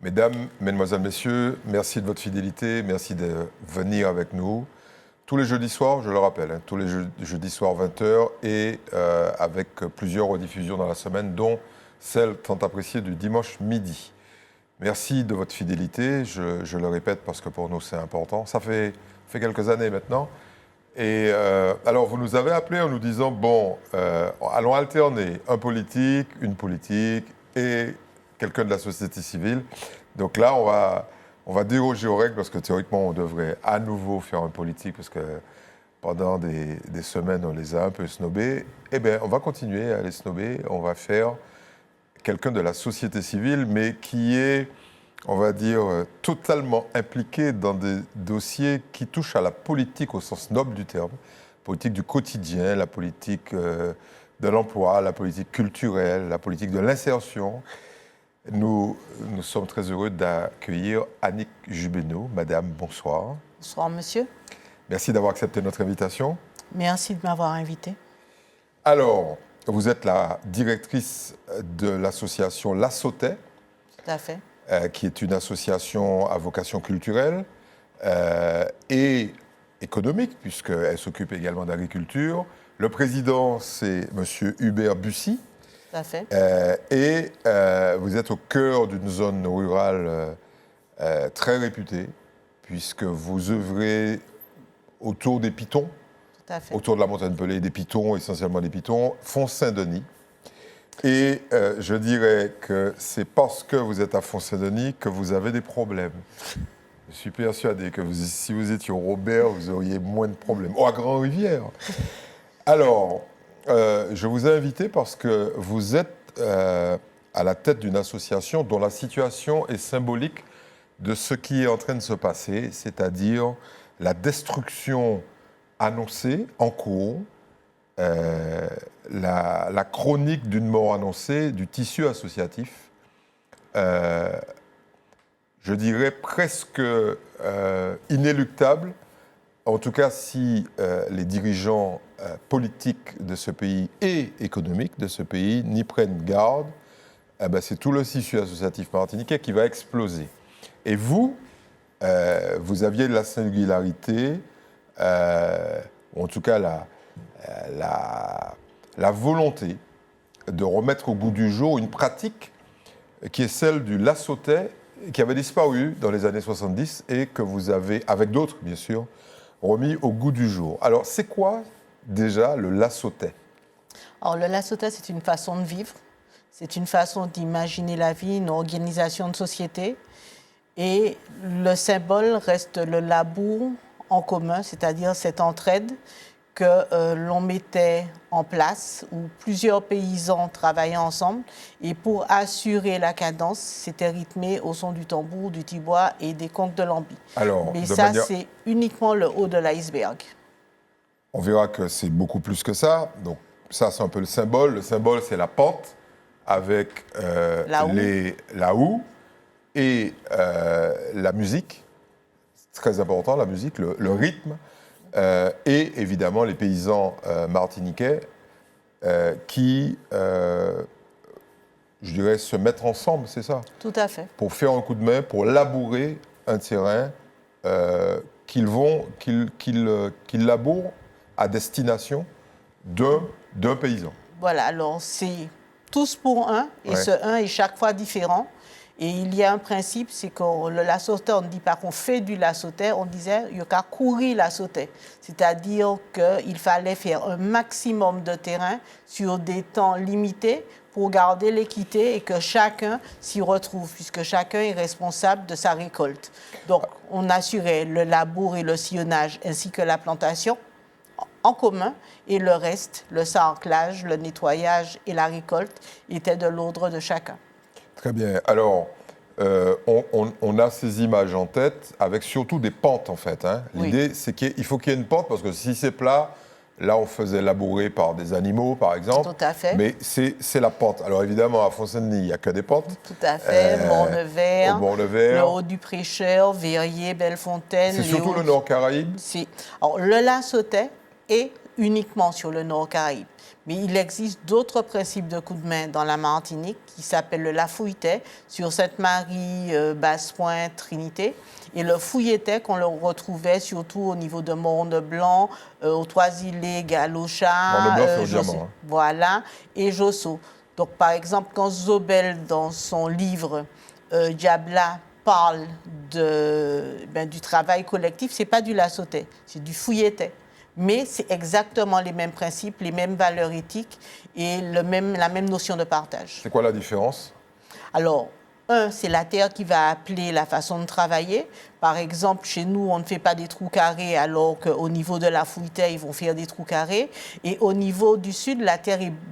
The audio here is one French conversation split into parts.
Mesdames, Mesdemoiselles, Messieurs, merci de votre fidélité, merci de venir avec nous. Tous les jeudis soirs, je le rappelle, tous les jeudis soirs 20h et avec plusieurs rediffusions dans la semaine, dont celle tant appréciée du dimanche midi. Merci de votre fidélité, je le répète parce que pour nous c'est important. Ça fait quelques années maintenant. Et alors vous nous avez appelés en nous disant, bon, allons alterner un politique, une politique et quelqu'un de la société civile. Donc là, on va déroger aux règles parce que théoriquement, on devrait à nouveau faire un politique parce que pendant des semaines, on les a un peu snobés. Eh bien, on va continuer à les snober. On va faire quelqu'un de la société civile, mais qui est, on va dire, totalement impliqué dans des dossiers qui touchent à la politique au sens noble du terme, politique du quotidien, la politique de l'emploi, la politique culturelle, la politique de l'insertion. Nous sommes très heureux d'accueillir Annick Jubénaud. Madame, bonsoir. Bonsoir, monsieur. Merci d'avoir accepté notre invitation. Merci de m'avoir invité. Alors, vous êtes la directrice de l'association La Sautet. Tout à fait. Qui est une association à vocation culturelle et économique, puisqu'elle s'occupe également d'agriculture. Le président, c'est M. Hubert Bussy. Tout à fait. Et vous êtes au cœur d'une zone rurale très réputée, puisque vous œuvrez autour des pitons, Tout à fait. autour de la montagne Pelée, des pitons, essentiellement des pitons, Font-Saint-Denis. Et je dirais que c'est parce que vous êtes à Font-Saint-Denis que vous avez des problèmes. Je suis persuadé que si vous étiez au Robert, vous auriez moins de problèmes. Oh, à Grand-Rivière. Alors, je vous ai invité parce que vous êtes à la tête d'une association dont la situation est symbolique de ce qui est en train de se passer, c'est-à-dire la destruction annoncée, en cours, la chronique d'une mort annoncée du tissu associatif, je dirais presque inéluctable, en tout cas si les dirigeants politiques de ce pays et économiques de ce pays n'y prennent garde, eh ben c'est tout le tissu associatif martiniquais qui va exploser. Et vous, vous aviez de la singularité, ou en tout cas la volonté de remettre au goût du jour une pratique qui est celle du La Sautet, qui avait disparu dans les années 70 et que vous avez, avec d'autres bien sûr, remis au goût du jour. Alors, c'est quoi déjà le La Sautet ? Alors, le La Sautet, c'est une façon de vivre, c'est une façon d'imaginer la vie, une organisation de société. Et le symbole reste le labour en commun, c'est-à-dire cette entraide que l'on mettait en place, où plusieurs paysans travaillaient ensemble. Et pour assurer la cadence, c'était rythmé au son du tambour, du tibois et des conques de lambi. Mais ça, c'est uniquement le haut de l'iceberg. On verra que c'est beaucoup plus que ça. Donc ça, c'est un peu le symbole. Le symbole, c'est la pente avec la houe et la musique. C'est très important, la musique, le rythme. Et évidemment les paysans martiniquais qui, je dirais, se mettent ensemble, c'est ça ? Tout à fait. Pour faire un coup de main, pour labourer un terrain qu'ils labourent à destination d'un paysan. Voilà, alors c'est tous pour un, et ce un est chaque fois différent. Et il y a un principe, c'est que le La Sautet, on ne dit pas qu'on fait du La Sautet, on disait qu'il y a qu'à courir La Sautet. C'est-à-dire qu'il fallait faire un maximum de terrain sur des temps limités pour garder l'équité et que chacun s'y retrouve, puisque chacun est responsable de sa récolte. Donc, on assurait le labour et le sillonnage ainsi que la plantation en commun, et le reste, le sarclage, le nettoyage et la récolte, étaient de l'ordre de chacun. Très bien. Alors, on a ces images en tête avec surtout des pentes, en fait. Hein. L'idée, c'est qu'il faut qu'il y ait une pente, parce que si c'est plat, là, on faisait labourer par des animaux, par exemple. Tout à fait. Mais c'est la pente. Alors, évidemment, à Font-Saint-Denis, il n'y a que des pentes. Tout à fait. Mont-Nevers, le Haut du Prêcheur, Verrier, Bellefontaine. C'est surtout le Nord Caraïbe. Alors, le La Sautet est uniquement sur le Nord Caraïbe. Mais il existe d'autres principes de coup de main dans la Martinique qui s'appellent le lafouilletais sur Sainte-Marie, Basse-Pointe, Trinité. Et le fouilletais qu'on le retrouvait surtout au niveau de Morne-Blanc, aux Trois-Îlets, Galocha, Morne-Blanc, c'est au diamant. Voilà, et Josso. Donc, par exemple, quand Zobel, dans son livre Diabla, parle du travail collectif, ce n'est pas du lassotais, c'est du fouilletais. Mais c'est exactement les mêmes principes, les mêmes valeurs éthiques et la même notion de partage. C'est quoi la différence? Alors, c'est la terre qui va appeler la façon de travailler. Par exemple, chez nous, on ne fait pas des trous carrés, alors qu'au niveau de la fouilletais, ils vont faire des trous carrés. Et au niveau du sud,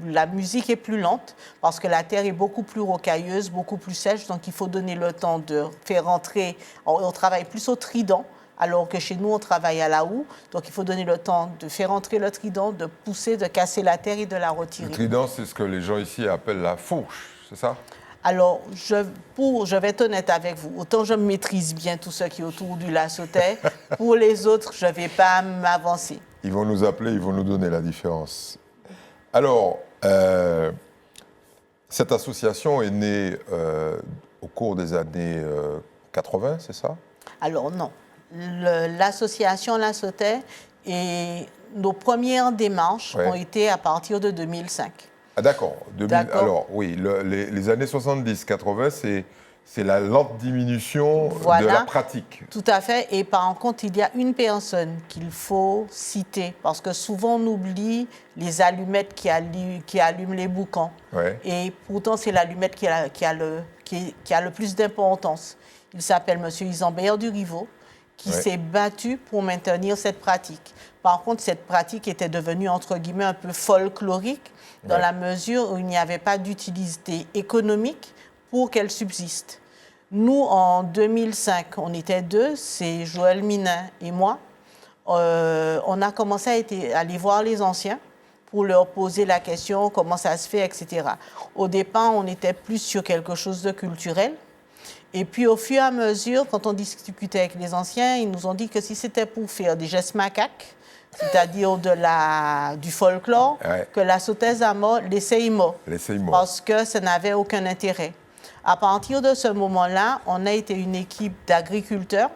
la musique est plus lente, parce que la terre est beaucoup plus rocailleuse, beaucoup plus sèche, donc il faut donner le temps de faire rentrer. On travaille plus au trident, alors que chez nous, on travaille à la houe. Donc, il faut donner le temps de faire entrer le trident, de pousser, de casser la terre et de la retirer. Le trident, c'est ce que les gens ici appellent la fourche, c'est ça? Alors, je vais être honnête avec vous. Autant je maîtrise bien tout ce qui est autour du lassotais, pour les autres, je ne vais pas m'avancer. Ils vont nous appeler, ils vont nous donner la différence. Alors, cette association est née au cours des années 80, c'est ça? Alors, non. L'association Lassotais et nos premières démarches ont été à partir de 2005. Ah, d'accord. Alors, oui, les années 70-80, c'est la lente diminution de la pratique. Tout à fait. Et par contre, il y a une personne qu'il faut citer, parce que souvent on oublie les allumettes qui allument les boucans. Ouais. Et pourtant, c'est l'allumette qui a le plus d'importance. Il s'appelle M. Isambert Duriveau, qui s'est battu pour maintenir cette pratique. Par contre, cette pratique était devenue, entre guillemets, un peu folklorique, dans la mesure où il n'y avait pas d'utilité économique pour qu'elle subsiste. Nous, en 2005, on était deux, c'est Joël Minin et moi. On a commencé à aller voir les anciens pour leur poser la question, comment ça se fait, etc. Au départ, on était plus sur quelque chose de culturel. Et puis, au fur et à mesure, quand on discutait avec les anciens, ils nous ont dit que si c'était pour faire des gestes macaques, c'est-à-dire du folklore, que la sautaise à mort, l'essaye-moi. Parce que ça n'avait aucun intérêt. À partir de ce moment-là, on a été une équipe d'agriculteurs,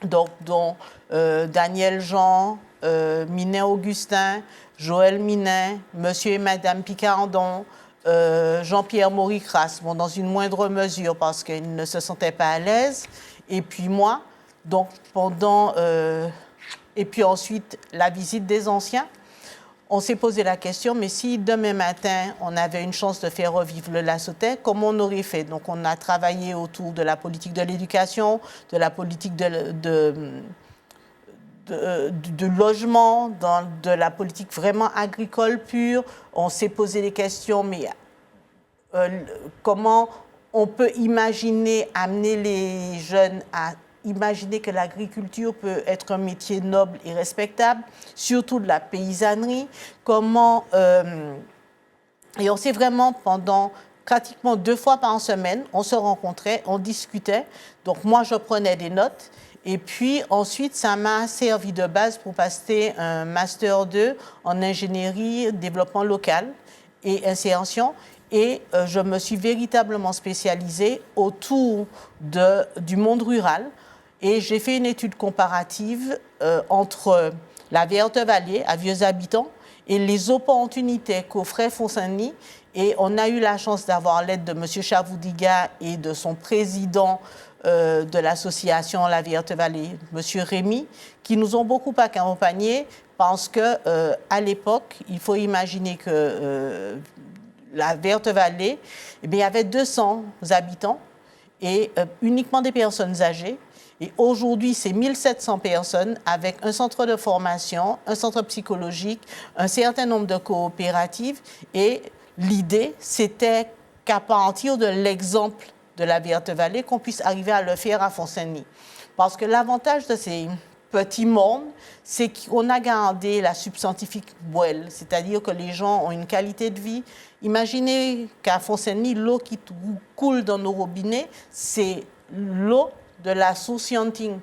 donc, dont Daniel Jean, Minin Augustin, Joël Minin, Monsieur et Madame Picardon, Jean-Pierre Moricras, bon, dans une moindre mesure parce qu'il ne se sentait pas à l'aise, et puis moi, donc et puis ensuite la visite des anciens. On s'est posé la question, mais si demain matin on avait une chance de faire revivre le lassotais, comment on aurait fait? Donc on a travaillé autour de la politique de l'éducation, de la politique de logement, de la politique vraiment agricole pure. On s'est posé des questions, mais comment on peut imaginer amener les jeunes à imaginer que l'agriculture peut être un métier noble et respectable, surtout de la paysannerie. Et on s'est vraiment, pendant pratiquement 2 fois par semaine, on se rencontrait, on discutait. Donc moi, je prenais des notes. Et puis ensuite, ça m'a servi de base pour passer un Master 2 en ingénierie, développement local et insertion. Et je me suis véritablement spécialisée autour du monde rural. Et j'ai fait une étude comparative entre la Verte-Vallée, à Vieux Habitants, et les opportunités qu'offrait Font-Saint-Denis. Et on a eu la chance d'avoir l'aide de M. Chavoudiga et de son président de l'association La Verte-Vallée, M. Rémy, qui nous ont beaucoup accompagnés parce qu'à l'époque, il faut imaginer que la Verte-Vallée, il y avait 200 habitants et uniquement des personnes âgées. Et aujourd'hui, c'est 1700 personnes avec un centre de formation, un centre psychologique, un certain nombre de coopératives. Et l'idée, c'était qu'à partir de l'exemple de la Verte-Vallée, qu'on puisse arriver à le faire à Font-Saint-Denis. Parce que l'avantage de ces petits mondes, c'est qu'on a gardé la substantifique boelle, c'est-à-dire que les gens ont une qualité de vie. Imaginez qu'à Font-Saint-Denis, l'eau qui coule dans nos robinets, c'est l'eau de la source Yanting,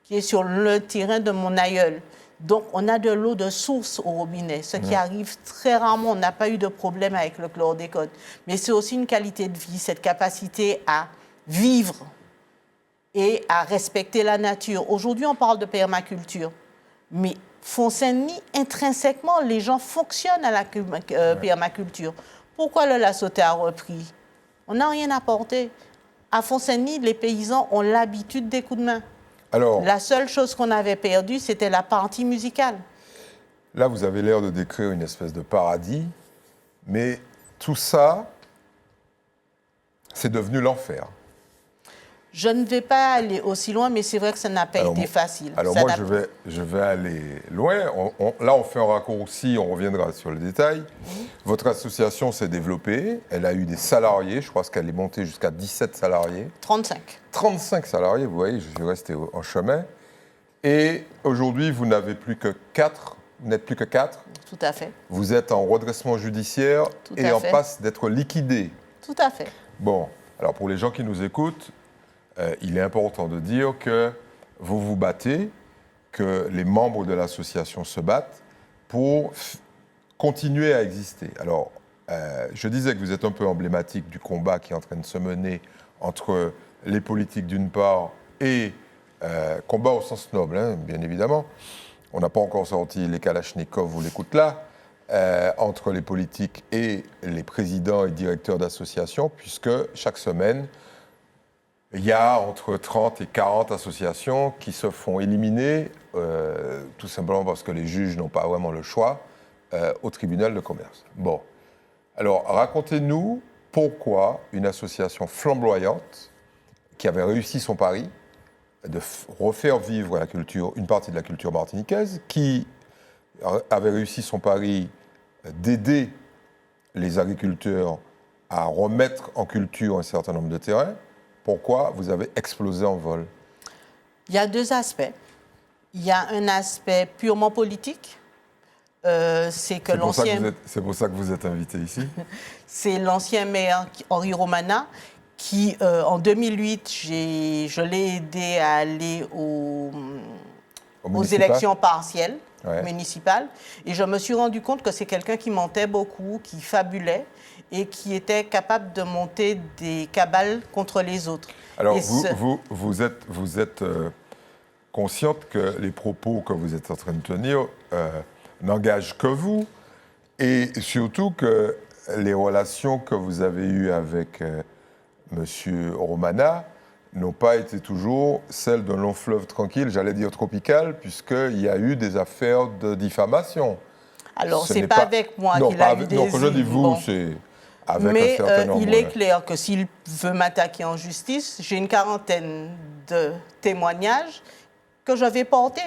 qui est sur le terrain de mon aïeul. Donc, on a de l'eau de source au robinet, ce qui arrive très rarement. On n'a pas eu de problème avec le chlordécone. Mais c'est aussi une qualité de vie, cette capacité à vivre et à respecter la nature. Aujourd'hui, on parle de permaculture, mais Font-Saint-Denis, intrinsèquement, les gens fonctionnent à la permaculture. Pourquoi le La Sauterre a repris? On n'a rien apporté. À Font-Saint-Denis, les paysans ont l'habitude des coups de main. Alors, la seule chose qu'on avait perdue, c'était la partie musicale. Là, vous avez l'air de décrire une espèce de paradis, mais tout ça, c'est devenu l'enfer. Je ne vais pas aller aussi loin, mais c'est vrai que ça n'a pas été facile. Alors ça moi, je vais aller loin. Là, on fait un raccourci, on reviendra sur le détail. Votre association s'est développée, elle a eu des salariés, je crois qu'elle est montée jusqu'à 17 salariés. 35. 35 salariés, vous voyez, je suis resté en chemin. Et aujourd'hui, vous n'avez plus que 4, vous n'êtes plus que 4. Tout à fait. Vous êtes en redressement judiciaire et en passe d'être liquidé. Tout à fait. Bon, alors pour les gens qui nous écoutent, il est important de dire que vous vous battez, que les membres de l'association se battent pour continuer à exister. Alors, je disais que vous êtes un peu emblématique du combat qui est en train de se mener entre les politiques d'une part et combat au sens noble, hein, bien évidemment. On n'a pas encore sorti les Kalachnikov ou les Koutlas, entre les politiques et les présidents et directeurs d'associations, puisque chaque semaine, il y a entre 30 et 40 associations qui se font éliminer, tout simplement parce que les juges n'ont pas vraiment le choix, au tribunal de commerce. Bon, alors racontez-nous pourquoi une association flamboyante, qui avait réussi son pari de refaire vivre la culture, une partie de la culture martiniquaise, qui avait réussi son pari d'aider les agriculteurs à remettre en culture un certain nombre de terrains, pourquoi vous avez explosé en vol? Il y a deux aspects. Il y a un aspect purement politique. C'est pour ça que vous êtes invité ici. C'est l'ancien maire Henri Romana qui, en 2008, je l'ai aidé à aller aux élections partielles municipales. Et je me suis rendu compte que c'est quelqu'un qui mentait beaucoup, qui fabulait et qui était capable de monter des cabales contre les autres. Alors, vous êtes consciente que les propos que vous êtes en train de tenir n'engagent que vous, et surtout que les relations que vous avez eues avec M. Romana n'ont pas été toujours celles d'un long fleuve tranquille, j'allais dire tropical, puisqu'il y a eu des affaires de diffamation. Alors, ce n'est pas avec moi qu'il a eu des... Non, quand je dis vous, c'est... Mais il est clair que s'il veut m'attaquer en justice, j'ai une quarantaine de témoignages que je vais porter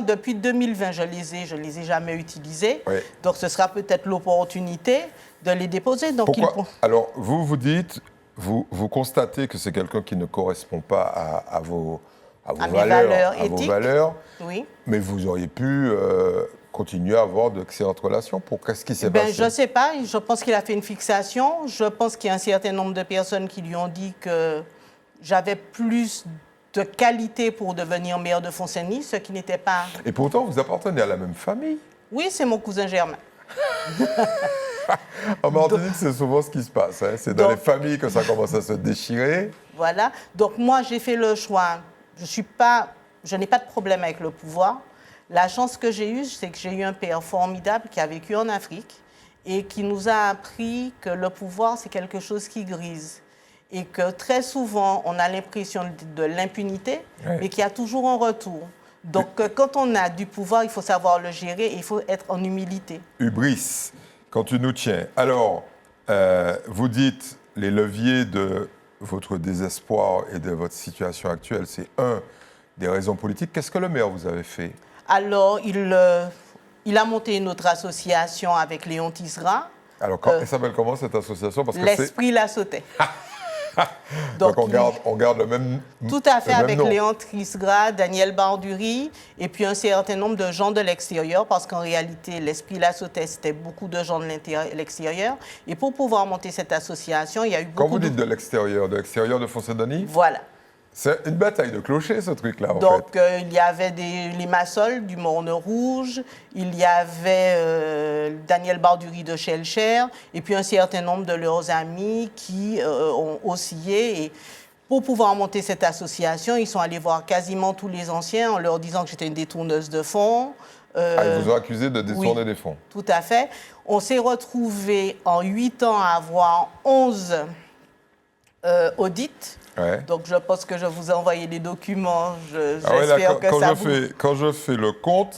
depuis 2020. Je les ai jamais utilisés. Oui. Donc, ce sera peut-être l'opportunité de les déposer. Donc, pourquoi? Alors, vous dites, vous constatez que c'est quelqu'un qui ne correspond pas à vos valeurs éthiques. Vos valeurs, oui. Mais vous auriez pu... continuer à avoir d'excellentes relations. Qu'est-ce qui s'est passé? Je ne sais pas. Je pense qu'il a fait une fixation. Je pense qu'il y a un certain nombre de personnes qui lui ont dit que j'avais plus de qualité pour devenir maire de Font-Saint-Denis, ce qui n'était pas... Et pourtant, vous appartenez à la même famille. Oui, c'est mon cousin germain. En Martinique, c'est souvent ce qui se passe. Hein. C'est dans les familles que ça commence à se déchirer. Voilà. Donc moi, j'ai fait le choix. Je n'ai pas de problème avec le pouvoir. La chance que j'ai eue, c'est que j'ai eu un père formidable qui a vécu en Afrique et qui nous a appris que le pouvoir, c'est quelque chose qui grise. Et que très souvent, on a l'impression de l'impunité, mais qu'il y a toujours un retour. Donc, quand on a du pouvoir, il faut savoir le gérer et il faut être en humilité. Hubris, quand tu nous tiens. Alors, vous dites, les leviers de votre désespoir et de votre situation actuelle, c'est des raisons politiques. Qu'est-ce que le maire vous avait fait? Alors, il a monté une autre association avec Léon Tisra. Alors, elle s'appelle comment cette association? L'Esprit La Sauterre. Donc on garde le même nom. Tout à fait, avec Léon Tisra, Daniel Barduri, et puis un certain nombre de gens de l'extérieur, parce qu'en réalité, l'Esprit La Sauterre, c'était beaucoup de gens de l'extérieur. Et pour pouvoir monter cette association, il y a eu beaucoup Quand vous dites de l'extérieur de Font-Saint-Denis? Voilà. C'est une bataille de clochers, ce truc-là, en Donc, fait. il y avait les Massols du Morne Rouge, il y avait Daniel Barduri de Schellcher, et puis un certain nombre de leurs amis qui ont oscillé. Et pour pouvoir monter cette association, ils sont allés voir quasiment tous les anciens en leur disant que j'étais une détourneuse de fonds. Ils vous ont accusé de détourner oui, des fonds. Tout à fait. On s'est retrouvés en 8 ans à avoir 11 audits. Ouais. Donc, je pense que je vous ai envoyé les documents. J'espère que ça vous... Quand je fais le compte,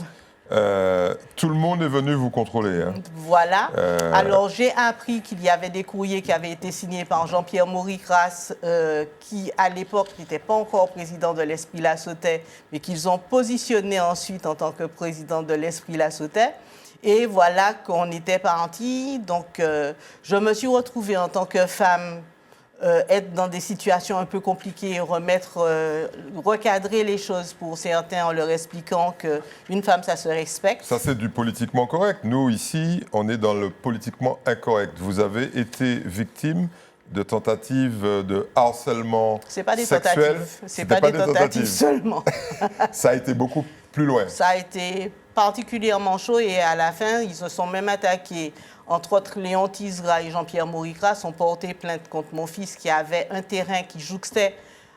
tout le monde est venu vous contrôler. Hein. Voilà. Alors, j'ai appris qu'il y avait des courriers qui avaient été signés par Jean-Pierre Mauricras, qui, à l'époque, n'était pas encore président de l'Esprit La Sautais, mais qu'ils ont positionné ensuite en tant que président de l'Esprit La Sautais. Et voilà qu'on était partis. Donc, je me suis retrouvée en tant que femme être dans des situations un peu compliquées, recadrer les choses pour certains en leur expliquant qu'une femme, ça se respecte. Ça, c'est du politiquement correct. Nous, ici, on est dans le politiquement incorrect. Vous avez été victime de tentatives de harcèlement sexuel. C'est pas des tentatives. C'est pas des tentatives seulement. Ça a été beaucoup plus loin. Ça a été particulièrement chaud et à la fin, ils se sont même attaqués. Entre autres, Léon Tisera et Jean-Pierre Mauricras ont porté plainte contre mon fils qui avait un terrain qui jouxtait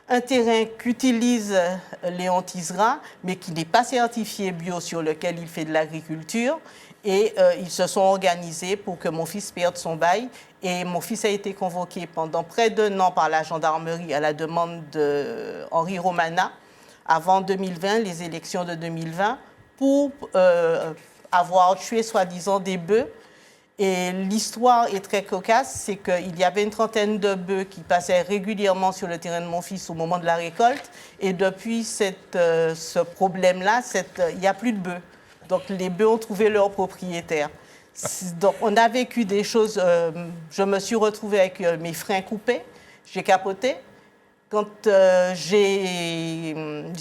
un terrain qu'utilise Léon Tisera, mais qui n'est pas certifié bio, sur lequel il fait de l'agriculture. Et ils se sont organisés pour que mon fils perde son bail. Et mon fils a été convoqué pendant près d'1 an par la gendarmerie à la demande d'Henri Romana, avant 2020, les élections de 2020, pour avoir tué soi-disant des bœufs. Et l'histoire est très cocasse, c'est qu'il y avait une trentaine de bœufs qui passaient régulièrement sur le terrain de mon fils au moment de la récolte. Et depuis ce problème-là, il n'y a plus de bœufs. Donc les bœufs ont trouvé leur propriétaire. Donc on a vécu des choses. Je me suis retrouvée avec mes freins coupés, j'ai capoté. Quand j'ai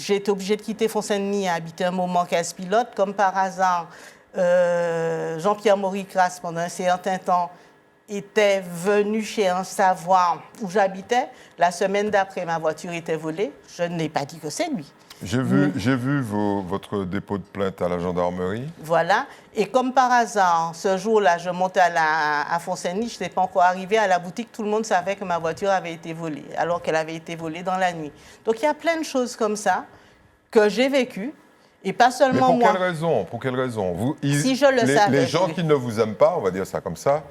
été obligée de quitter Font-Saint-Denis et habiter un moment à Casse-Pilote, comme par hasard, Jean-Pierre Mauricras, pendant un certain temps, était venu chez un Savoie où j'habitais. La semaine d'après, ma voiture était volée. Je n'ai pas dit que c'est lui. J'ai vu votre dépôt de plainte à la gendarmerie. Voilà. Et comme par hasard, ce jour-là, je montais à Font-Saint-Denis, je n'étais pas encore arrivée à la boutique. Tout le monde savait que ma voiture avait été volée, alors qu'elle avait été volée dans la nuit. Donc, il y a plein de choses comme ça que j'ai vécues. Et pas seulement moi. Pour quelle raison Si je le savais. Les gens qui ne vous aiment pas, on va dire ça comme ça,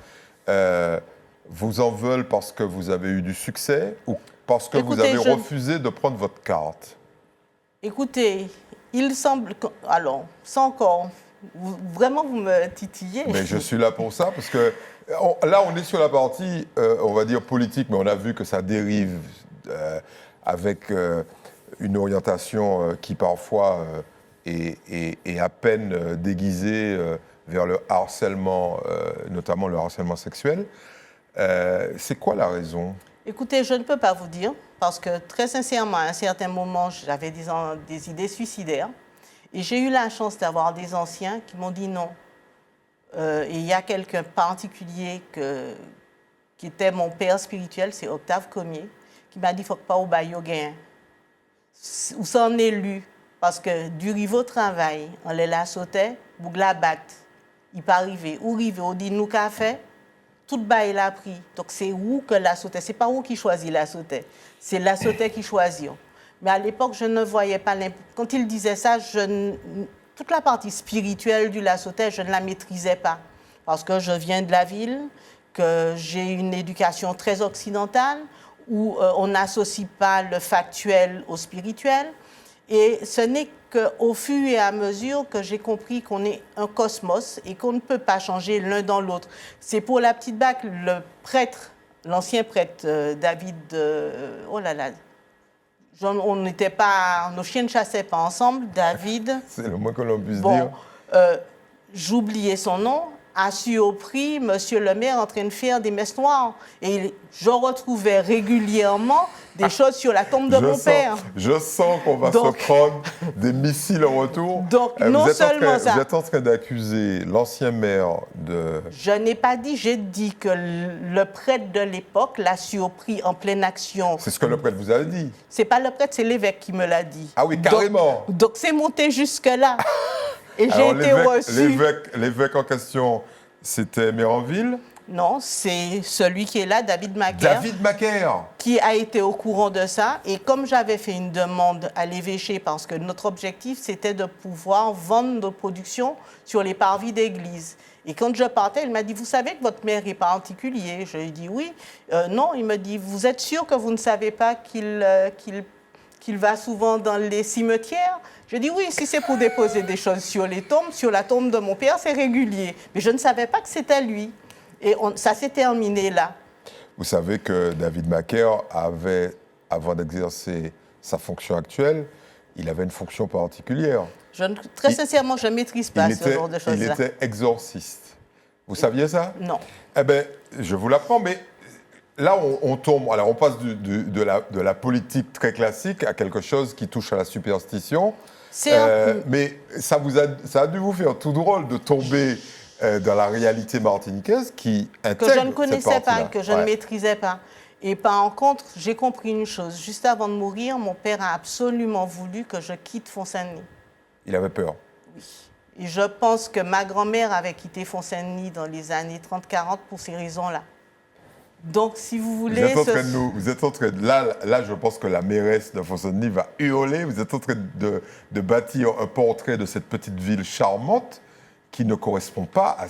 vous en veulent parce que vous avez eu du succès ou parce que vous avez refusé de prendre votre carte? Écoutez, il semble que... Alors, sans encore... Vraiment, vous me titillez. Mais je suis là pour ça, parce que là, on est sur la partie, on va dire, politique, mais on a vu que ça dérive avec une orientation qui parfois est à peine déguisée vers le harcèlement, notamment le harcèlement sexuel. C'est quoi la raison? Écoutez, je ne peux pas vous dire, parce que très sincèrement, à un certain moment, j'avais des idées suicidaires. Et j'ai eu la chance d'avoir des anciens qui m'ont dit non. Et il y a quelqu'un particulier qui était mon père spirituel, c'est Octave Comier, qui m'a dit qu'il ne faut pas au bail au gain. Ou s'en est lu, parce que du rive au travail, on les la sautait, vous la batte. Il pas arrivé. Ou rive, on dit nous qu'a fait. Tout le bail l'a pris. Donc, c'est où que la sautait. Ce n'est pas où qui choisit la sautait. C'est la sautait qui choisit. Mais à l'époque, je ne voyais pas... Quand il disait ça, toute la partie spirituelle du la sautait, je ne la maîtrisais pas. Parce que je viens de la ville, que j'ai une éducation très occidentale, où on n'associe pas le factuel au spirituel. Et ce n'est qu'au fur et à mesure que j'ai compris qu'on est un cosmos et qu'on ne peut pas changer l'un dans l'autre. C'est pour la petite bac, le prêtre, l'ancien prêtre David, oh là là, on n'était pas, nos chiens ne chassaient pas ensemble, David. C'est le moins que l'on puisse dire. J'oubliais son nom. a surpris Monsieur le maire en train de faire des messes noires. Et je retrouvais régulièrement des choses sur la tombe de mon père. Je sens qu'on va se prendre des missiles en retour. Donc, non seulement ça. Vous êtes en train d'accuser l'ancien maire de... Je n'ai pas dit, j'ai dit que le prêtre de l'époque l'a surpris en pleine action. C'est ce que le prêtre vous a dit. C'est pas le prêtre, c'est l'évêque qui me l'a dit. Ah oui, carrément. Donc c'est monté jusque-là. Et j'ai été reçu. L'évêque en question, c'était Méranville? Non, c'est celui qui est là, David Macaire. David Macaire. Qui a été au courant de ça. Et comme j'avais fait une demande à l'évêché, parce que notre objectif, c'était de pouvoir vendre nos productions sur les parvis d'église. Et quand je partais, il m'a dit, vous savez que votre maire est particulier? Je lui ai dit, oui. Non, il me dit, vous êtes sûr que vous ne savez pas qu'il va souvent dans les cimetières? Je dis, oui, si c'est pour déposer des choses sur les tombes, sur la tombe de mon père, c'est régulier. Mais je ne savais pas que c'était lui. Et ça s'est terminé là. Vous savez que David Macaire avait, avant d'exercer sa fonction actuelle, il avait une fonction particulière. Très sincèrement, je ne maîtrise pas ce genre de choses-là. Il était exorciste. Vous saviez ça? Non. Eh bien, je vous l'apprends, mais là, on tombe. Alors, on passe de la politique très classique à quelque chose qui touche à la superstition. Mais ça a dû vous faire tout drôle de tomber dans la réalité martiniquaise qui intègre que je ne connaissais pas, que je ne maîtrisais pas. Et par contre, j'ai compris une chose. Juste avant de mourir, mon père a absolument voulu que je quitte Font-Saint-Denis. Il avait peur? Oui. Et je pense que ma grand-mère avait quitté Font-Saint-Denis dans les années 30-40 pour ces raisons-là. Donc, si vous voulez... Vous êtes en train de... Là, je pense que la mairesse de Font-Saint-Denis va hurler. Vous êtes en train de bâtir un portrait de cette petite ville charmante qui ne correspond pas à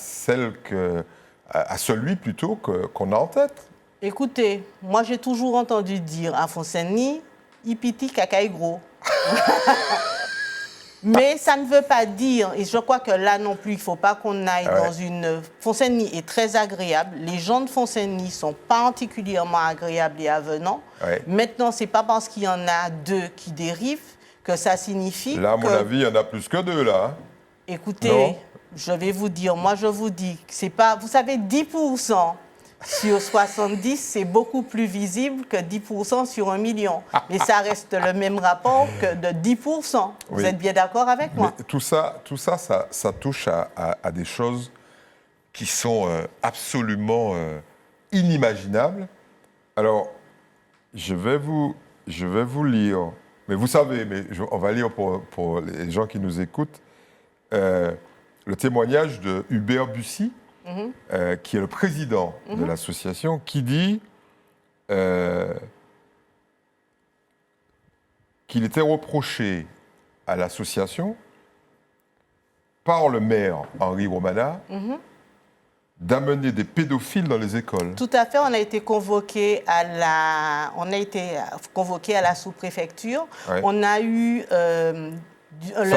celui plutôt qu'on a en tête. Écoutez, moi j'ai toujours entendu dire à Font-Saint-Denis, Ipiti cacaille gros. Mais ça ne veut pas dire, et je crois que là non plus, il ne faut pas qu'on aille dans une... Font-Saint-Denis est très agréable. Les gens de Font-Saint-Denis sont particulièrement agréables et avenants. Maintenant, ce n'est pas parce qu'il y en a 2 qui dérivent que ça signifie Là, à mon avis, il y en a plus que 2, là. Hein? Écoutez, je vais vous dire, moi je vous dis que c'est pas... Vous savez, 10% sur 70, c'est beaucoup plus visible que 10% sur 1 million. Mais ça reste le même rapport que de 10%. Vous êtes bien d'accord avec moi? Mais tout ça touche à des choses qui sont absolument inimaginables. Alors, je vais vous lire, mais vous savez, on va lire pour les gens qui nous écoutent, le témoignage de Hubert Bussy, qui est le président de l'association, qui dit qu'il était reproché à l'association par le maire Henri Romana d'amener des pédophiles dans les écoles. Tout à fait, on a été convoqué à la sous-préfecture. On a eu... ça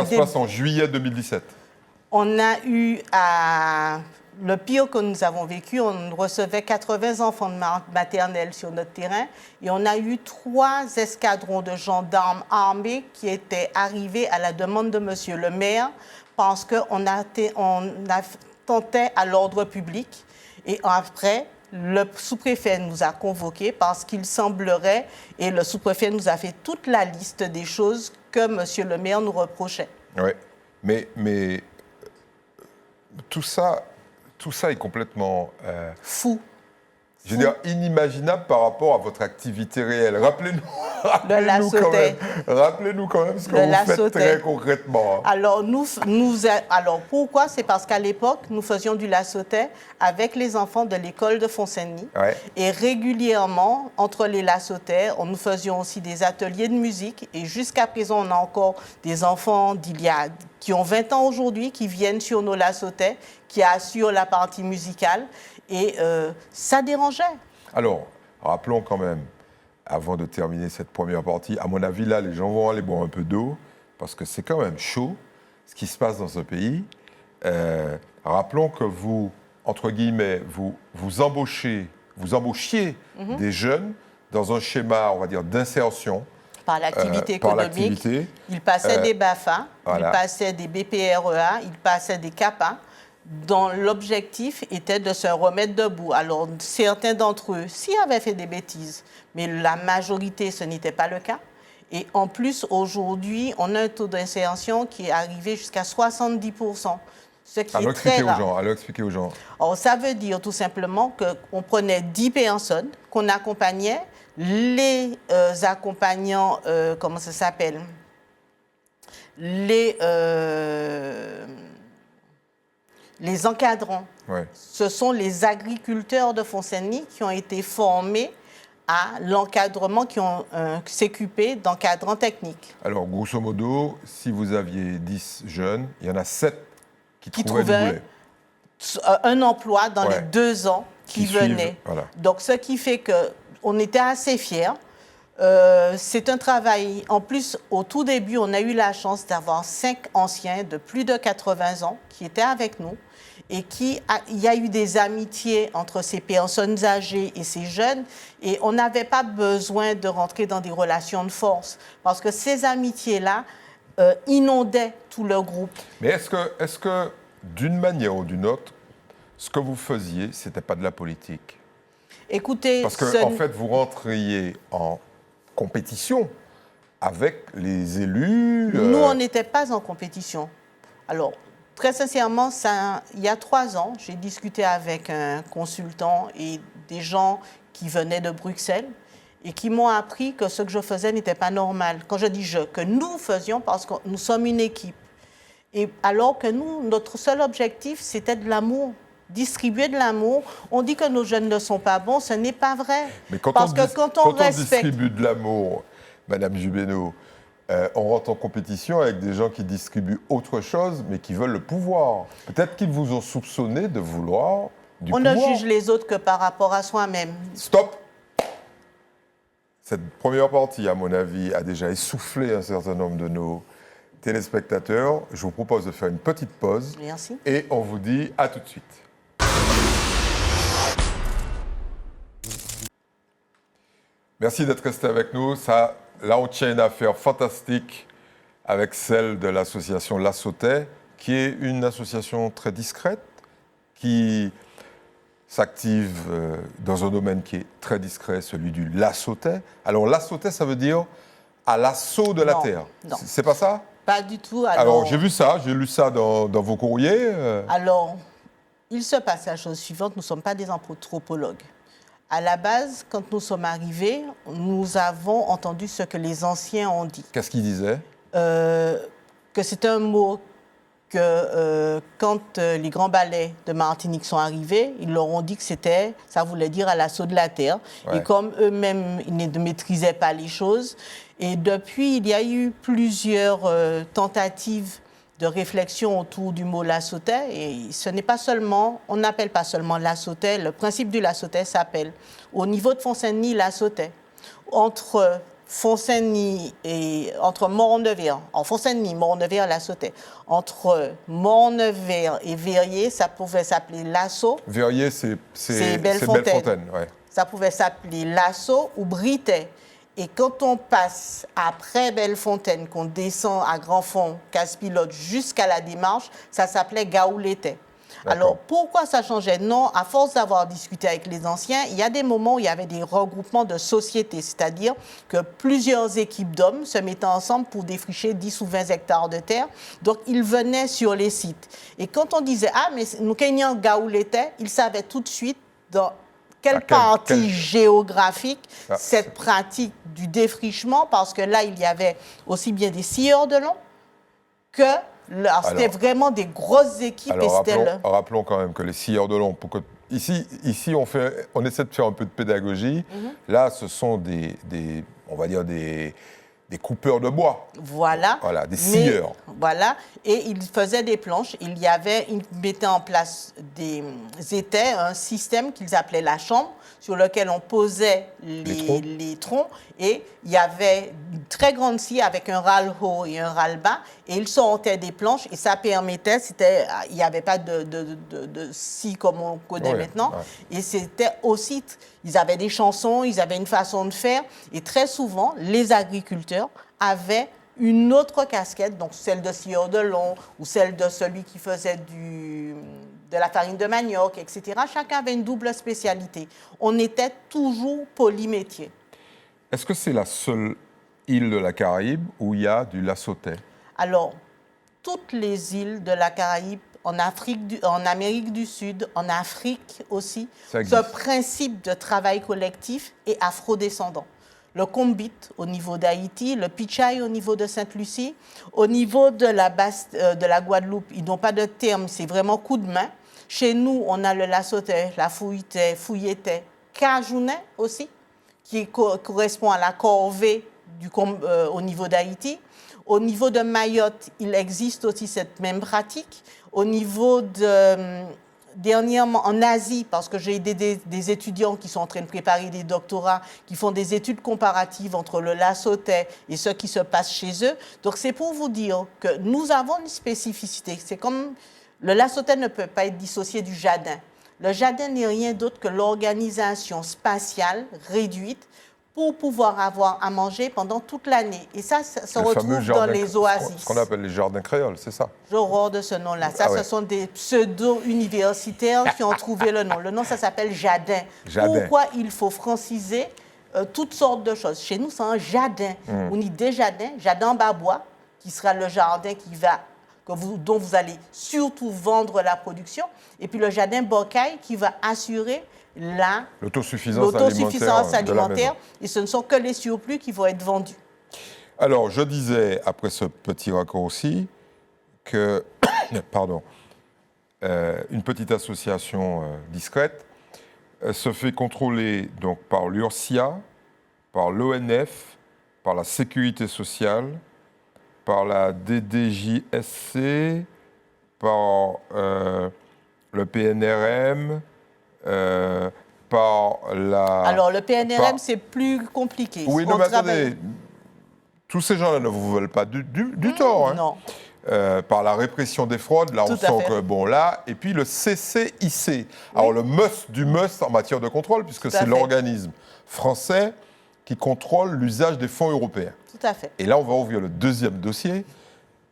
se passe en juillet 2017. On a eu le pire que nous avons vécu, on recevait 80 enfants de maternelle sur notre terrain et on a eu 3 escadrons de gendarmes armés qui étaient arrivés à la demande de monsieur le maire parce qu'on attentait à l'ordre public. Et après, le sous-préfet nous a convoqués parce qu'il semblerait, et le sous-préfet nous a fait toute la liste des choses que monsieur le maire nous reprochait. Oui, mais tout ça est complètement... fou. Je veux dire, inimaginable par rapport à votre activité réelle. Rappelez-nous quand même ce que vous faites très concrètement. Alors, pourquoi? C'est parce qu'à l'époque, nous faisions du lassotais avec les enfants de l'école de Font-Saint-Denis. Et régulièrement, entre les lassotais, nous faisions aussi des ateliers de musique. Et jusqu'à présent, on a encore des enfants qui ont 20 ans aujourd'hui, qui viennent sur nos lassotais, qui assurent la partie musicale. Et ça dérangeait. Alors, rappelons quand même, avant de terminer cette première partie, à mon avis, là, les gens vont aller boire un peu d'eau, parce que c'est quand même chaud, ce qui se passe dans ce pays. Rappelons que vous, entre guillemets, vous embauchiez des jeunes dans un schéma, on va dire, d'insertion. Par l'activité économique. Ils passaient des BAFA, ils passaient des BPREA, ils passaient des CAPA. dont l'objectif était de se remettre debout. Alors, certains d'entre eux, s'ils avaient fait des bêtises, mais la majorité, ce n'était pas le cas. Et en plus, aujourd'hui, on a un taux d'insertion qui est arrivé jusqu'à 70%, ce qui est très rare. Alors, expliquez aux gens. Alors, ça veut dire tout simplement qu'on prenait 10 personnes, qu'on accompagnait, les accompagnants, comment ça s'appelle, les encadrants. Ouais. Ce sont les agriculteurs de Font-Saint-Denis qui ont été formés à l'encadrement, qui ont un CQP d'encadrant technique. Alors, grosso modo, si vous aviez 10 jeunes, il y en a 7 qui trouvaient un emploi dans les 2 ans qui venaient. Voilà. Donc, ce qui fait qu'on était assez fiers. C'est un travail. En plus, au tout début, on a eu la chance d'avoir 5 anciens de plus de 80 ans qui étaient avec nous et il y a eu des amitiés entre ces personnes âgées et ces jeunes et on n'avait pas besoin de rentrer dans des relations de force parce que ces amitiés-là inondaient tout le groupe. Mais est-ce que d'une manière ou d'une autre, ce que vous faisiez, ce n'était pas de la politique? Écoutez... Parce que, en fait, vous rentriez en compétition avec les élus. Nous, on n'était pas en compétition. Alors, très sincèrement, il y a 3 ans, j'ai discuté avec un consultant et des gens qui venaient de Bruxelles et qui m'ont appris que ce que je faisais n'était pas normal. Quand je dis je, que nous faisions parce que nous sommes une équipe. Et alors que nous, notre seul objectif, c'était de l'amour. Distribuer de l'amour. On dit que nos jeunes ne sont pas bons, ce n'est pas vrai. Mais quand on distribue de l'amour, Madame Jubénaud, on rentre en compétition avec des gens qui distribuent autre chose, mais qui veulent le pouvoir. Peut-être qu'ils vous ont soupçonné de vouloir du pouvoir. On ne juge les autres que par rapport à soi-même. Stop! Cette première partie, à mon avis, a déjà essoufflé un certain nombre de nos téléspectateurs. Je vous propose de faire une petite pause. Merci. Et on vous dit à tout de suite. Merci d'être resté avec nous. Là, on tient une affaire fantastique avec celle de l'association La Sautet, qui est une association très discrète, qui s'active dans un domaine qui est très discret, celui du La Sautet. Alors, La Sautet, ça veut dire à l'assaut de la terre. Non. C'est pas ça? Pas du tout. Alors j'ai vu ça, j'ai lu ça dans vos courriers. Alors, il se passe la chose suivante, nous ne sommes pas des anthropologues. À la base, quand nous sommes arrivés, nous avons entendu ce que les anciens ont dit. Qu'est-ce qu'ils disaient? Que c'est un mot que quand les grands balais de Martinique sont arrivés, ils leur ont dit que ça voulait dire à l'assaut de la terre. Ouais. Et comme eux-mêmes, ils ne maîtrisaient pas les choses. Et depuis, il y a eu plusieurs tentatives de réflexion autour du mot La Sautet. Et ce n'est pas seulement, on n'appelle pas seulement La Sautet. Le principe du La Sautet s'appelle, au niveau de Font-Saint-Denis, La Sautet. Entre Font-Saint-Denis et entre Mort-Nevers, en Font-Saint-Denis, Mort-Nevers, La Sautet. Entre Mort-Nevers et Verrier, ça pouvait s'appeler Lasso. Verrier, c'est Bellefontaine. Ouais. Ça pouvait s'appeler Lasso ou Britet. Et quand on passe après Bellefontaine, qu'on descend à Grand-Fond, Casse-Pilote, jusqu'à la démarche, ça s'appelait Gaouletais. Alors, pourquoi ça changeait? Non, à force d'avoir discuté avec les anciens, il y a des moments où il y avait des regroupements de sociétés, c'est-à-dire que plusieurs équipes d'hommes se mettaient ensemble pour défricher 10 ou 20 hectares de terre. Donc, ils venaient sur les sites. Et quand on disait « Ah, mais nous gagnons Gaouletais », ils savaient tout de suite dans quelle partie géographique cette pratique du défrichement, parce que là, il y avait aussi bien des scieurs de long que... C'était vraiment des grosses équipes. Alors, rappelons quand même que les scieurs de long, ici on essaie de faire un peu de pédagogie. Là, ce sont on va dire des coupeurs de bois. Voilà. Voilà, des scieurs. Voilà. Et ils faisaient des planches. Ils mettaient en place un système qu'ils appelaient la chambre, sur lequel on posait les troncs. Et il y avait une très grande scie avec un râle haut et un râle bas. Et ils sortaient des planches et ça permettait, il n'y avait pas de scie comme on connaît maintenant. Ouais. Et c'était aussi, ils avaient des chansons, ils avaient une façon de faire. Et très souvent, les agriculteurs avaient une autre casquette, donc celle de scieur de long ou celle de celui qui faisait de la farine de manioc, etc. Chacun avait une double spécialité. On était toujours polymétier. Est-ce que c'est la seule île de la Caraïbe où il y a du lassotais? Alors, toutes les îles de la Caraïbe, en Amérique du Sud, en Afrique aussi, ce principe de travail collectif est afrodescendant. Le Combit au niveau d'Haïti, le Pichai au niveau de Sainte-Lucie, au niveau de la Guadeloupe, ils n'ont pas de terme, c'est vraiment coup de main. Chez nous, on a le lassotais, la fouilletais, cajounet aussi, qui correspond à la corvée au niveau d'Haïti. Au niveau de Mayotte, il existe aussi cette même pratique. Au niveau dernièrement, en Asie, parce que j'ai des étudiants qui sont en train de préparer des doctorats, qui font des études comparatives entre le lassotais et ce qui se passe chez eux. Donc, c'est pour vous dire que nous avons une spécificité. C'est comme le lassotais ne peut pas être dissocié du jardin. Le jardin n'est rien d'autre que l'organisation spatiale réduite pour pouvoir avoir à manger pendant toute l'année. Et ça se retrouve dans les oasis. Ce qu'on appelle les jardins créoles, c'est ça? J'ai horreur de ce nom-là. Ça, ce sont des pseudo-universitaires qui ont trouvé le nom. Le nom, ça s'appelle jardin. Pourquoi il faut franciser toutes sortes de choses? Chez nous, c'est un jardin. On dit des jardins, jardin Babois, qui sera le jardin dont vous allez surtout vendre la production, et puis le jardin Bocaille qui va assurer l'autosuffisance alimentaire, et ce ne sont que les surplus qui vont être vendus. Alors, je disais, après ce petit raccourci, que une petite association discrète se fait contrôler donc, par l'URSSIA, par l'ONF, par la Sécurité sociale, par la DDJSC, par le PNRM, par la... Alors, le PNRM, c'est plus compliqué. Oui, non, mais attendez, tous ces gens-là ne vous veulent pas du tort. Hein. Non. Par la répression des fraudes, là, on sent que, bon, là, et puis le CCIC. Alors, le must du must en matière de contrôle, puisque c'est l'organisme français qui contrôle l'usage des fonds européens. Tout à fait. Et là, on va ouvrir le deuxième dossier,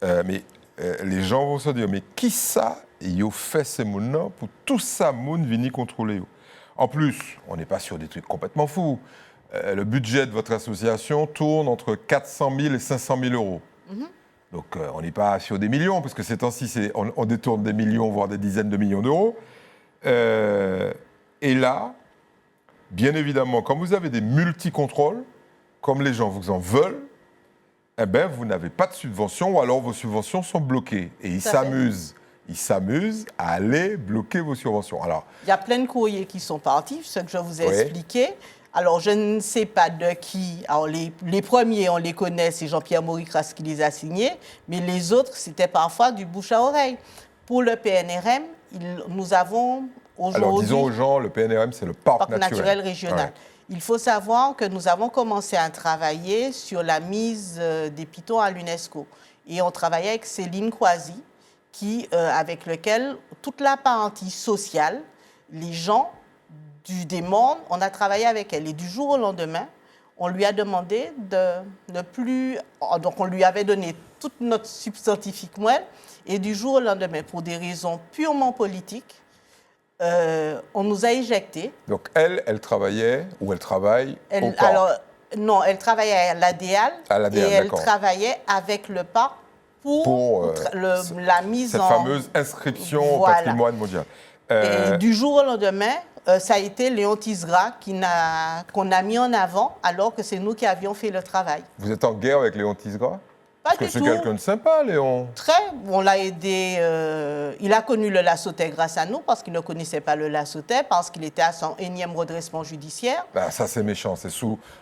mais les gens vont se dire, mais qui ça y a fait ces mouns pour tout ça, moun vini contrôler? En plus, on n'est pas sur des trucs complètement fous. Le budget de votre association tourne entre 400 000 et 500 000 euros. Donc, on n'est pas sur des millions, parce que ces temps-ci, on détourne des millions, voire des dizaines de millions d'euros. Et là, bien évidemment, quand vous avez des multi-contrôles, comme les gens vous en veulent, eh ben, vous n'avez pas de subvention, ou alors vos subventions sont bloquées. Et ils s'amusent à aller bloquer vos subventions. Alors, il y a plein de courriers qui sont partis, ce que je vous ai expliqué. Alors, je ne sais pas de qui. Alors, les premiers, on les connaît, c'est Jean-Pierre Moricras qui les a signés, mais les autres, c'était parfois du bouche à oreille. Pour le PNRM, nous avons aujourd'hui... Alors, disons aux gens, le PNRM, c'est le parc naturel régional. Ouais. Il faut savoir que nous avons commencé à travailler sur la mise des pitons à l'UNESCO. Et on travaillait avec Céline Croisy, avec lequel toute la partie sociale, les gens des mondes, on a travaillé avec elle. Et du jour au lendemain, on lui a demandé de ne plus... Donc, on lui avait donné toute notre substantifique moelle. Et du jour au lendemain, pour des raisons purement politiques, on nous a éjectés. Donc, elle travaillait, ou elle travaille au parc? Alors, non, elle travaillait à l'ADEAL, et elle travaillait avec le parc pour la mise cette fameuse inscription au patrimoine mondial. Et du jour au lendemain, ça a été Léon Tisgras qu'on a mis en avant, alors que c'est nous qui avions fait le travail. Vous êtes en guerre avec Léon Tisgras? Parce que c'est quelqu'un de sympa, Léon. Très. On l'a aidé. Il a connu le lassotais grâce à nous, parce qu'il ne connaissait pas le lassotais, parce qu'il était à son énième redressement judiciaire. Ben, ça, c'est méchant. C'est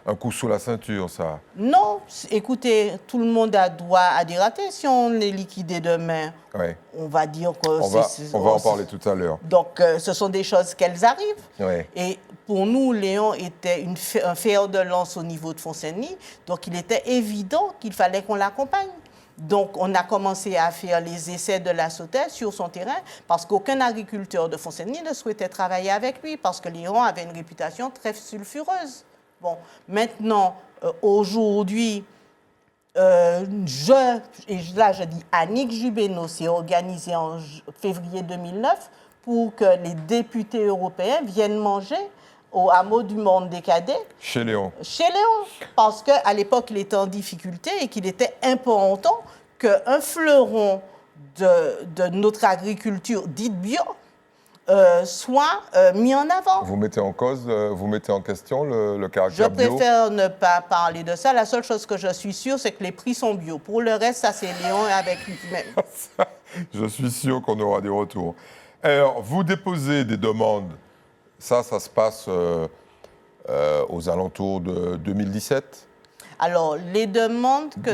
un coup sous la ceinture, ça. Non. Écoutez, tout le monde a droit à des ratés. Si on est liquidé demain, on va dire que on va en parler tout à l'heure. Donc, ce sont des choses qu'elles arrivent. Ouais. Et pour nous, Léon était un fer de lance au niveau de Font-Saint-Denis. Donc, il était évident qu'il fallait qu'on l'accompagne. Donc, on a commencé à faire les essais de lassotais sur son terrain, parce qu'aucun agriculteur de Font-Saint-Denis ne souhaitait travailler avec lui, parce que Léon avait une réputation très sulfureuse. Bon, maintenant, aujourd'hui, je dis Annick Jubénaud s'est organisée en février 2009 pour que les députés européens viennent manger au hameau du Monde des Cadets. Chez Léon. Chez Léon. Parce qu'à l'époque, il était en difficulté et qu'il était important qu'un fleuron de notre agriculture dite bio soit mis en avant. Vous mettez en cause, vous mettez en question le caractère bio? Je préfère ne pas parler de ça. La seule chose que je suis sûre, c'est que les prix sont bio. Pour le reste, ça, c'est Léon avec lui-même. Je suis sûr qu'on aura des retours. Alors, vous déposez des demandes. Ça se passe aux alentours de 2017. Alors, les demandes que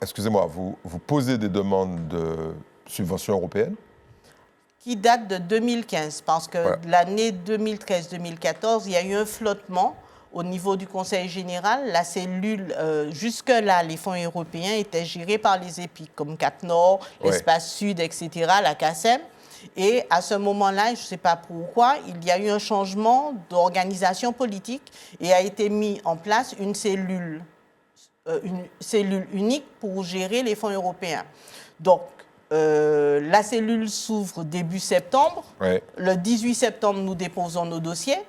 excusez-moi, vous posez des demandes de subventions européennes qui datent de 2015, parce que voilà. L'année 2013-2014, il y a eu un flottement au niveau du Conseil général. La cellule, jusque-là, les fonds européens étaient gérés par les EPIC, comme Cap Nord, l'Espace Sud, etc., la CACEM. Et à ce moment-là, je ne sais pas pourquoi, il y a eu un changement d'organisation politique et a été mis en place une cellule unique pour gérer les fonds européens. Donc, la cellule s'ouvre début septembre. Ouais. Le 18 septembre, nous déposons nos dossiers.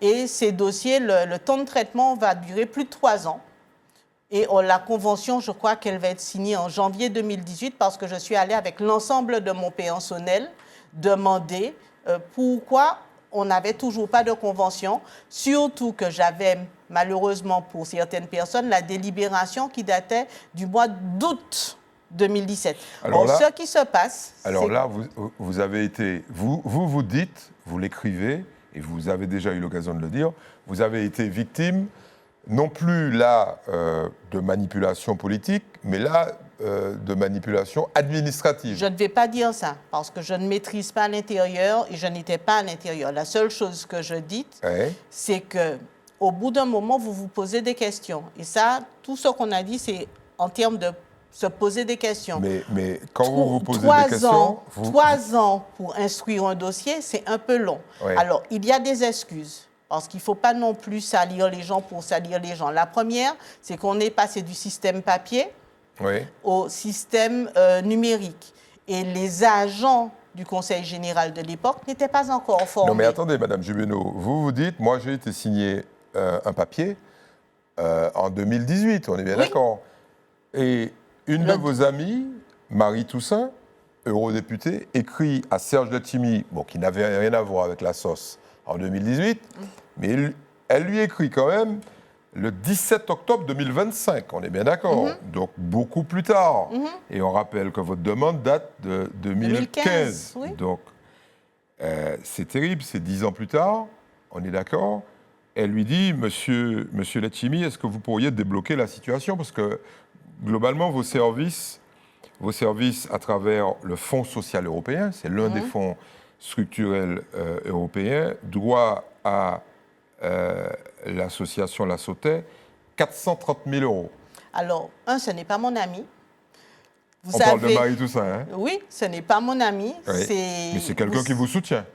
Et ces dossiers, le temps de traitement va durer plus de 3 ans. Et la convention, je crois qu'elle va être signée en janvier 2018 parce que je suis allée avec l'ensemble de mon personnel demander pourquoi on n'avait toujours pas de convention, surtout que j'avais, malheureusement pour certaines personnes, la délibération qui datait du mois d'août 2017. Alors là, ce qui se passe... Alors là, vous avez été... Vous dites, vous l'écrivez, et vous avez déjà eu l'occasion de le dire, vous avez été victime, non plus là de manipulation politique, mais là de manipulation administrative. Je ne vais pas dire ça, parce que je ne maîtrise pas l'intérieur et je n'étais pas à l'intérieur. La seule chose que je dis, c'est qu'au bout d'un moment, vous vous posez des questions. Et ça, tout ce qu'on a dit, c'est en termes de se poser des questions. Mais quand vous vous posez des questions... 3 ans pour instruire un dossier, c'est un peu long. Ouais. Alors, il y a des excuses. Parce qu'il ne faut pas non plus salir les gens pour salir les gens. La première, c'est qu'on est passé du système papier au système numérique. Et les agents du Conseil général de l'époque n'étaient pas encore formés. Non mais attendez, Madame Jubeno, vous dites, moi j'ai été signé un papier en 2018, on est bien d'accord. Et une de vos amies, Marie Toussaint, eurodéputée, écrit à Serge Letchimy, qui n'avait rien à voir avec la sauce, en 2018, mais elle lui écrit quand même le 17 octobre 2025, on est bien d'accord, donc beaucoup plus tard. Et on rappelle que votre demande date de 2015. Oui. Donc, c'est terrible, c'est 10 ans plus tard, on est d'accord. Elle lui dit, Monsieur Letchimy, est-ce que vous pourriez débloquer la situation? Parce que, globalement, vos services, à travers le Fonds social européen, c'est l'un des fonds structurels européens, doit à l'association La Sautet 430 000 euros. Alors, ce n'est pas mon ami. On parle de Marie Toussaint, hein? Oui, ce n'est pas mon ami. Oui. Mais c'est quelqu'un qui vous soutient.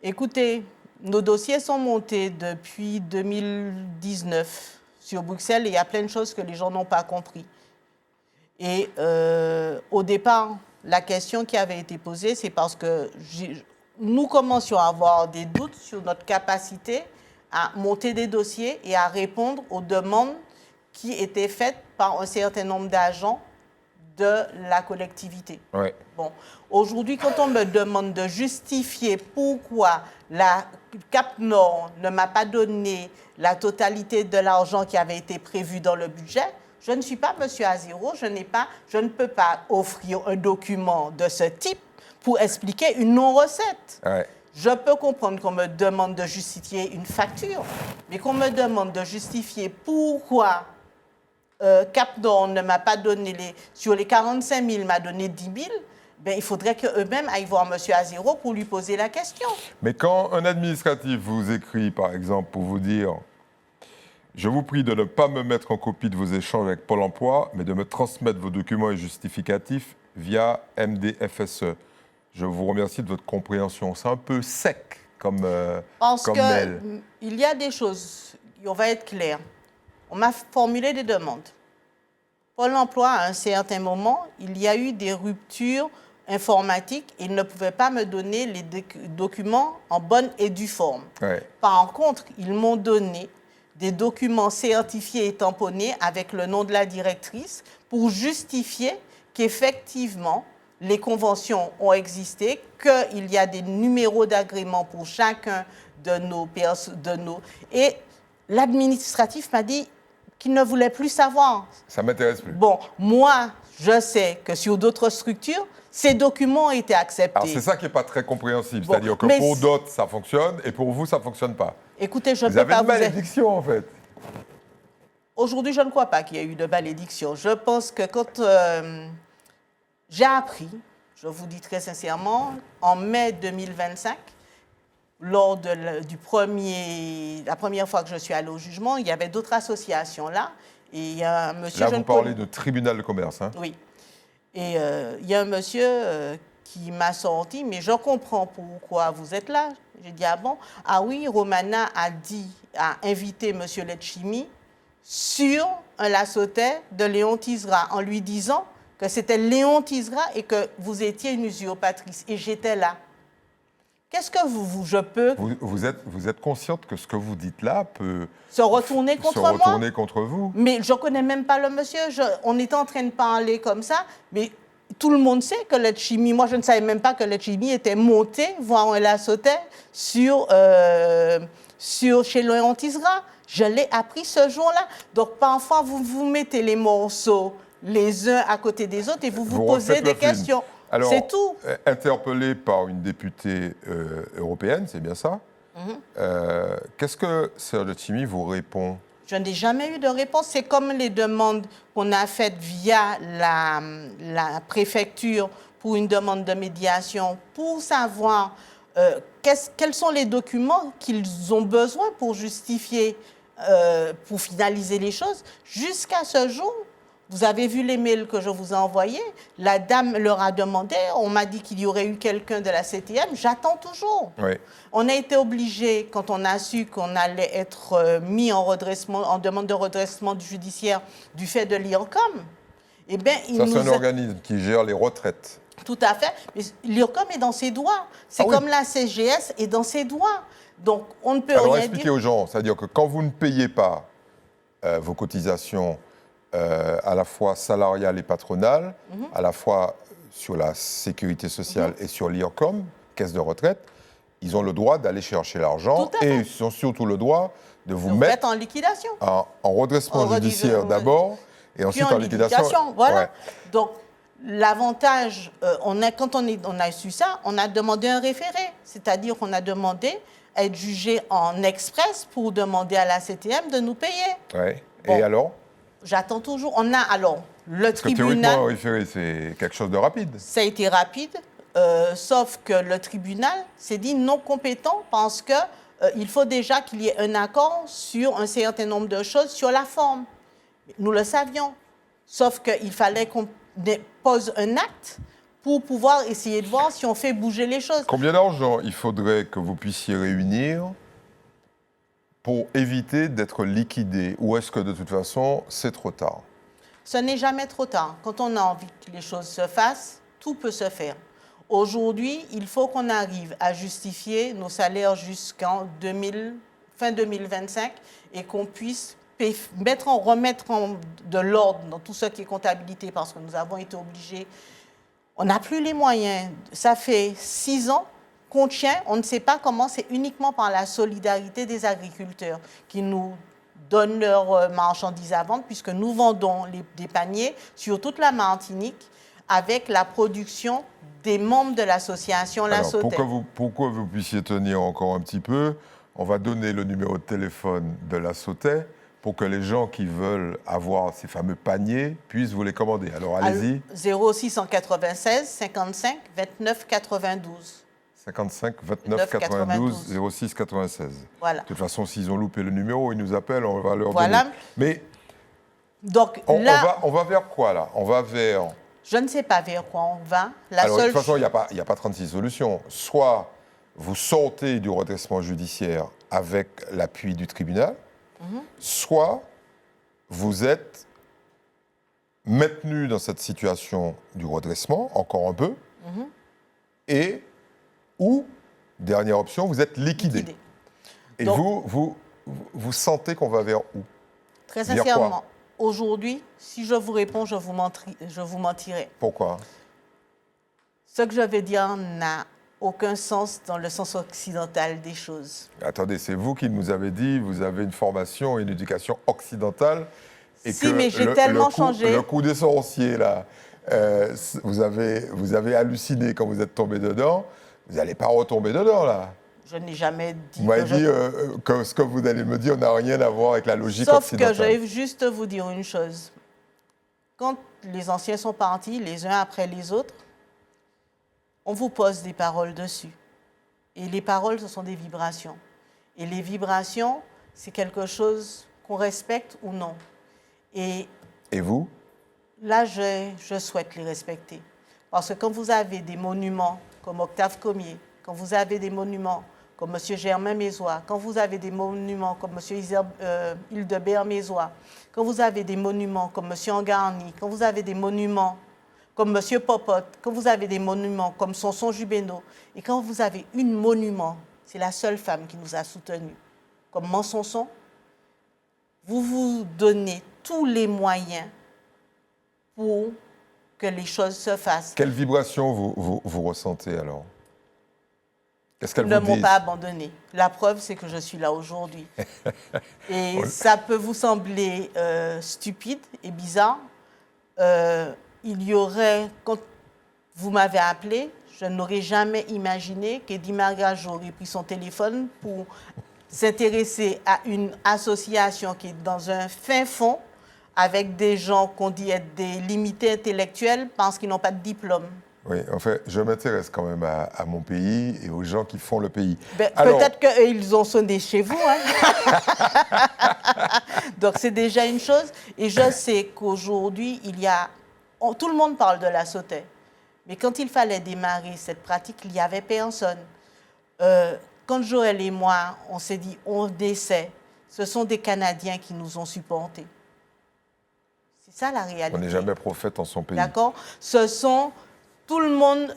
Écoutez, nos dossiers sont montés depuis 2019 sur Bruxelles et il y a plein de choses que les gens n'ont pas compris. Et au départ, la question qui avait été posée, c'est parce que nous commencions à avoir des doutes sur notre capacité à monter des dossiers et à répondre aux demandes qui étaient faites par un certain nombre d'agents de la collectivité. Ouais. Bon, aujourd'hui, quand on me demande de justifier pourquoi la Cap Nord ne m'a pas donné la totalité de l'argent qui avait été prévu dans le budget, je ne suis pas monsieur Azero, je ne peux pas offrir un document de ce type pour expliquer une non-recette. Ouais. Je peux comprendre qu'on me demande de justifier une facture, mais qu'on me demande de justifier pourquoi Cap Nord ne m'a pas donné sur les 45 000, m'a donné 10 000, ben, il faudrait qu'eux-mêmes aillent voir M. Azero pour lui poser la question. Mais quand un administratif vous écrit, par exemple, pour vous dire « Je vous prie de ne pas me mettre en copie de vos échanges avec Pôle emploi, mais de me transmettre vos documents et justificatifs via MDFSE ». Je vous remercie de votre compréhension. C'est un peu sec comme mail. Parce qu'il y a des choses, on va être clair. On m'a formulé des demandes. Pôle emploi, à un certain moment, il y a eu des ruptures informatique, ils ne pouvaient pas me donner les documents en bonne et due forme. Ouais. Par contre, ils m'ont donné des documents certifiés et tamponnés avec le nom de la directrice pour justifier qu'effectivement, les conventions ont existé, qu'il y a des numéros d'agrément pour chacun de nos... Et l'administratif m'a dit qu'il ne voulait plus savoir. Ça ne m'intéresse plus. Bon, moi, je sais que sur d'autres structures, ces documents ont été acceptés. Alors, c'est ça qui n'est pas très compréhensible. Bon, c'est-à-dire que pour d'autres, ça fonctionne, et pour vous, ça ne fonctionne pas. Écoutez, je ne vous peux avez pas une malédiction, en fait. Aujourd'hui, je ne crois pas qu'il y ait eu de malédiction. Je pense que quand j'ai appris, je vous dis très sincèrement, en mai 2025, lors de la première fois que je suis allée au jugement, il y avait d'autres associations là. Et il y a un monsieur... Là, vous parlez de tribunal de commerce, hein? Oui. Et il y a un monsieur qui m'a sorti, mais je comprends pourquoi vous êtes là. J'ai dit, ah bon? Ah oui, Romana a invité monsieur Letchimy sur un Lassotais de Léon Tisera en lui disant que c'était Léon Tisera et que vous étiez une usurpatrice. Et j'étais là. Qu'est-ce que je peux... Vous êtes consciente que ce que vous dites là peut... Se retourner contre vous. Mais je ne connais même pas le monsieur. On est en train de parler comme ça, mais tout le monde sait que Letchimy... Moi, je ne savais même pas que Letchimy était monté voir un Lassotais chez Léon Tisera. Je l'ai appris ce jour-là. Donc, parfois, vous mettez les morceaux les uns à côté des autres et vous posez des questions. Alors, c'est tout. Interpellé par une députée européenne, c'est bien ça? Qu'est-ce que Sir Letchimy vous répond? Je n'ai jamais eu de réponse. C'est comme les demandes qu'on a faites via la préfecture pour une demande de médiation, pour savoir quels sont les documents qu'ils ont besoin pour justifier, pour finaliser les choses. Jusqu'à ce jour, vous avez vu les mails que je vous ai envoyés. La dame leur a demandé, on m'a dit qu'il y aurait eu quelqu'un de la CTM. J'attends toujours. Oui. On a été obligé, quand on a su qu'on allait être mis en redressement, en demande de redressement judiciaire du fait de l'IRCOM. Eh bien, ça, c'est un organisme qui gère les retraites. Tout à fait. Mais l'IRCOM est dans ses droits. C'est comme la CGS est dans ses droits. Donc, on ne peut rien dire. Alors, expliquez aux gens. C'est-à-dire que quand vous ne payez pas vos cotisations à la fois salariales et patronales, à la fois sur la sécurité sociale et sur l'IRCOM, caisse de retraite, ils ont le droit d'aller chercher l'argent et ils ont surtout le droit de vous mettre en liquidation. En redressement judiciaire d'abord et ensuite en liquidation. Voilà. Ouais. Donc, l'avantage, quand on a su ça, on a demandé un référé. C'est-à-dire qu'on a demandé à être jugé en express pour demander à la CTM de nous payer. Ouais. Bon. Et alors? J'attends toujours. On a alors le Parce tribunal. Que théoriquement, référé, c'est quelque chose de rapide. Ça a été rapide, sauf que le tribunal s'est dit non compétent parce que il faut déjà qu'il y ait un accord sur un certain nombre de choses sur la forme. Nous le savions, sauf qu'il fallait qu'on pose un acte pour pouvoir essayer de voir si on fait bouger les choses. Combien d'argent il faudrait que vous puissiez réunir pour éviter d'être liquidé, ou est-ce que de toute façon, c'est trop tard? Ce n'est jamais trop tard. Quand on a envie que les choses se fassent, tout peut se faire. Aujourd'hui, il faut qu'on arrive à justifier nos salaires jusqu'en fin 2025 et qu'on puisse remettre de l'ordre dans tout ce qui est comptabilité parce que nous avons été obligés. On n'a plus les moyens. Ça fait 6 ans qu'on tient, on ne sait pas comment, c'est uniquement par la solidarité des agriculteurs qui nous donnent leurs marchandises à vendre, puisque nous vendons des paniers sur toute la Martinique avec la production des membres de l'association La Sautet. Pour que vous puissiez tenir encore un petit peu, on va donner le numéro de téléphone de La Sautet pour que les gens qui veulent avoir ces fameux paniers puissent vous les commander. Alors allez-y. 0696 55 29 92. 55 29 92 06 96. Voilà. De toute façon, s'ils ont loupé le numéro, ils nous appellent, on va leur donner. Mais donc, on va vers quoi là? On va vers... Je ne sais pas vers quoi on va. De toute façon, il n'y a pas 36 solutions. Soit vous sortez du redressement judiciaire avec l'appui du tribunal, soit vous êtes maintenu dans cette situation du redressement, encore un peu, et ou, dernière option, vous êtes liquidé. Et donc, vous sentez qu'on va vers où? Très sincèrement, aujourd'hui, si je vous réponds, je vous mentirai. Pourquoi? Ce que je vais dire n'a aucun sens dans le sens occidental des choses. Attendez, c'est vous qui nous avez dit, vous avez une formation, une éducation occidentale, et si, mais j'ai tellement changé. Le coup des sorciers, là, vous avez halluciné quand vous êtes tombé dedans, vous n'allez pas retomber dedans, là. Je n'ai jamais dit. Vous m'avez dit que ce que vous allez me dire n'a rien à voir avec la logique occidentale. Sauf que je vais juste vous dire une chose. Quand les anciens sont partis, les uns après les autres, on vous pose des paroles dessus. Et les paroles, ce sont des vibrations. Et les vibrations, c'est quelque chose qu'on respecte ou non. Et vous? Là, je souhaite les respecter. Parce que quand vous avez des monuments comme Octave Comier, quand vous avez des monuments comme M. Germain Mézois, quand vous avez des monuments comme M. Hildebert Mézois, quand vous avez des monuments comme M. Angarny, quand vous avez des monuments comme M. Popote, quand vous avez des monuments comme Sonson Jubénaud, et quand vous avez une monument, c'est la seule femme qui nous a soutenus, comme Manson, vous vous donnez tous les moyens pour que les choses se fassent. Quelle vibration vous ressentez alors? Qu'est-ce qu'elles vous disent? Ils ne m'ont pas abandonné. La preuve, c'est que je suis là aujourd'hui. Et ça peut vous sembler stupide et bizarre. Il y aurait, quand vous m'avez appelé, je n'aurais jamais imaginé qu'Eddie Margajo aurait pris son téléphone pour s'intéresser à une association qui est dans un fin fond avec des gens qu'on dit être des limités intellectuels parce qu'ils n'ont pas de diplôme. Oui, en fait, je m'intéresse quand même à mon pays et aux gens qui font le pays. Peut-être qu'ils ont sonné chez vous. Hein? Donc, c'est déjà une chose. Et je sais qu'aujourd'hui, tout le monde parle de la sauterelle. Mais quand il fallait démarrer cette pratique, il n'y avait personne. Quand Joël et moi, on s'est dit, on essaie, ce sont des Canadiens qui nous ont supportés. C'est ça la réalité. On n'est jamais prophète en son pays. D'accord? Tout le monde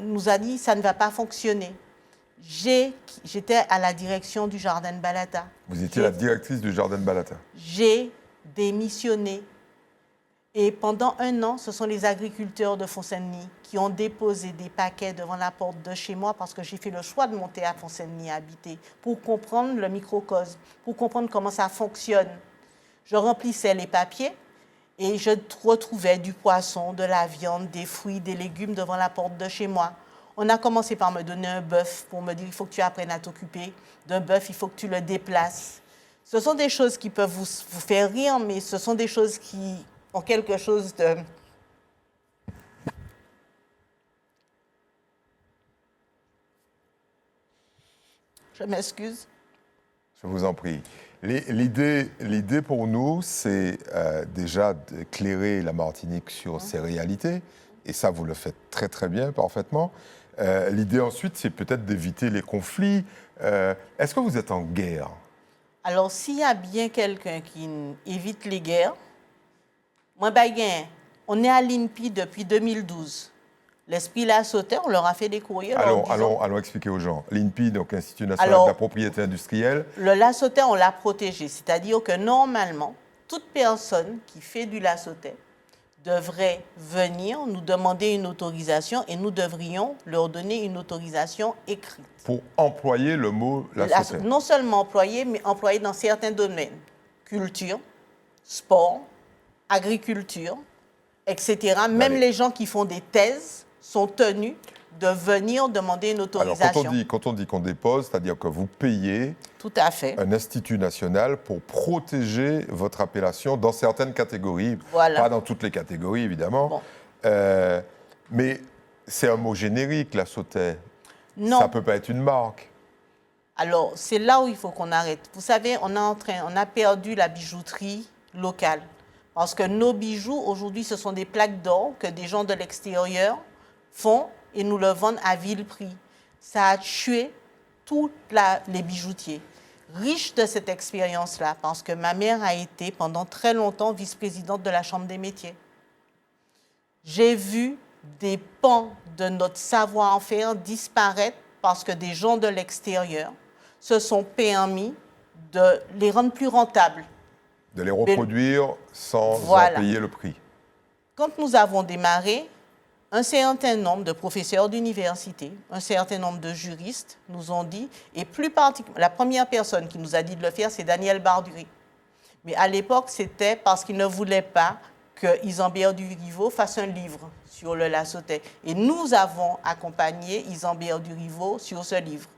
nous a dit, ça ne va pas fonctionner. J'étais à la direction du Jardin de Balata. Vous étiez la directrice du Jardin de Balata. J'ai démissionné. Et pendant 1 an, ce sont les agriculteurs de Font-Saint-Denis qui ont déposé des paquets devant la porte de chez moi parce que j'ai fait le choix de monter à Font-Saint-Denis habiter pour comprendre le microcosme, pour comprendre comment ça fonctionne. Je remplissais les papiers et je retrouvais du poisson, de la viande, des fruits, des légumes devant la porte de chez moi. On a commencé par me donner un bœuf pour me dire il faut que tu apprennes à t'occuper d'un bœuf, il faut que tu le déplaces. Ce sont des choses qui peuvent vous faire rire, mais ce sont des choses qui ont quelque chose de... Je m'excuse. Je vous en prie. L'idée pour nous, c'est déjà d'éclairer la Martinique sur ses réalités, et ça, vous le faites très très bien, parfaitement. L'idée ensuite, c'est peut-être d'éviter les conflits. Est-ce que vous êtes en guerre? Alors, s'il y a bien quelqu'un qui évite les guerres, moi, on est à l'INPI depuis 2012. L'Esprit La Sauterelle, on leur a fait des courriers. Allons expliquer aux gens. L'INPI, donc Institut national de la propriété industrielle. Le La Sauterelle, on l'a protégé. C'est-à-dire que normalement, toute personne qui fait du La Sauterelle devrait venir nous demander une autorisation et nous devrions leur donner une autorisation écrite. Pour employer le mot La Sauterelle. Non seulement employer, mais employer dans certains domaines. Culture, sport, agriculture, etc. Même les gens qui font des thèses sont tenus de venir demander une autorisation. Alors, quand on dit qu'on dépose, c'est-à-dire que vous payez tout à fait un institut national pour protéger votre appellation dans certaines catégories. Voilà. Pas dans toutes les catégories, évidemment. Bon. Mais c'est un mot générique, La Sauterelle. Non. Ça ne peut pas être une marque. Alors, c'est là où il faut qu'on arrête. Vous savez, on a perdu la bijouterie locale. Parce que nos bijoux, aujourd'hui, ce sont des plaques d'or que des gens de l'extérieur font et nous le vendent à vil prix. Ça a tué tous les bijoutiers. Riche de cette expérience-là, parce que ma mère a été pendant très longtemps vice-présidente de la Chambre des métiers. J'ai vu des pans de notre savoir-faire disparaître parce que des gens de l'extérieur se sont permis de les rendre plus rentables. De les reproduire sans Voilà. en payer le prix. Quand nous avons démarré, un certain nombre de professeurs d'université, un certain nombre de juristes nous ont dit, et plus particulièrement, la première personne qui nous a dit de le faire, c'est Daniel Bardury. Mais à l'époque, c'était parce qu'il ne voulait pas que Isambert Duriveau fasse un livre sur le Lassotais. Et nous avons accompagné Isambert Duriveau sur ce livre.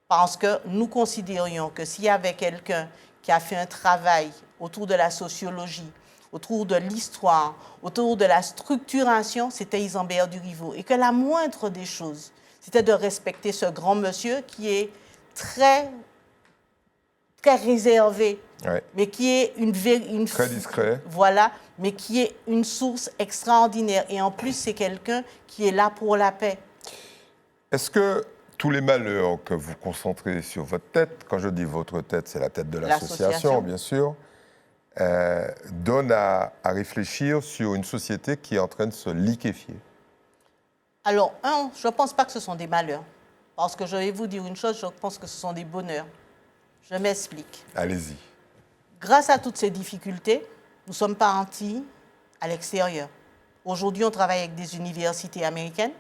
Parce que nous considérions que s'il y avait quelqu'un qui a fait un travail autour de la sociologie, autour de l'histoire, autour de la structuration, c'était Isambert Duriveau. Et que la moindre des choses, c'était de respecter ce grand monsieur qui est très réservé, Ouais. mais qui est une Très discret. Voilà, mais qui est une source extraordinaire. Et en plus, c'est quelqu'un qui est là pour la paix. Est-ce que tous les malheurs que vous concentrez sur votre tête, quand je dis votre tête, c'est la tête de l'association, bien sûr, donnent à réfléchir sur une société qui est en train de se liquéfier? Alors, je ne pense pas que ce sont des malheurs. Parce que je vais vous dire une chose, je pense que ce sont des bonheurs. Je m'explique. Allez-y. Grâce à toutes ces difficultés, nous sommes partis à l'extérieur. Aujourd'hui, on travaille avec des universités américaines,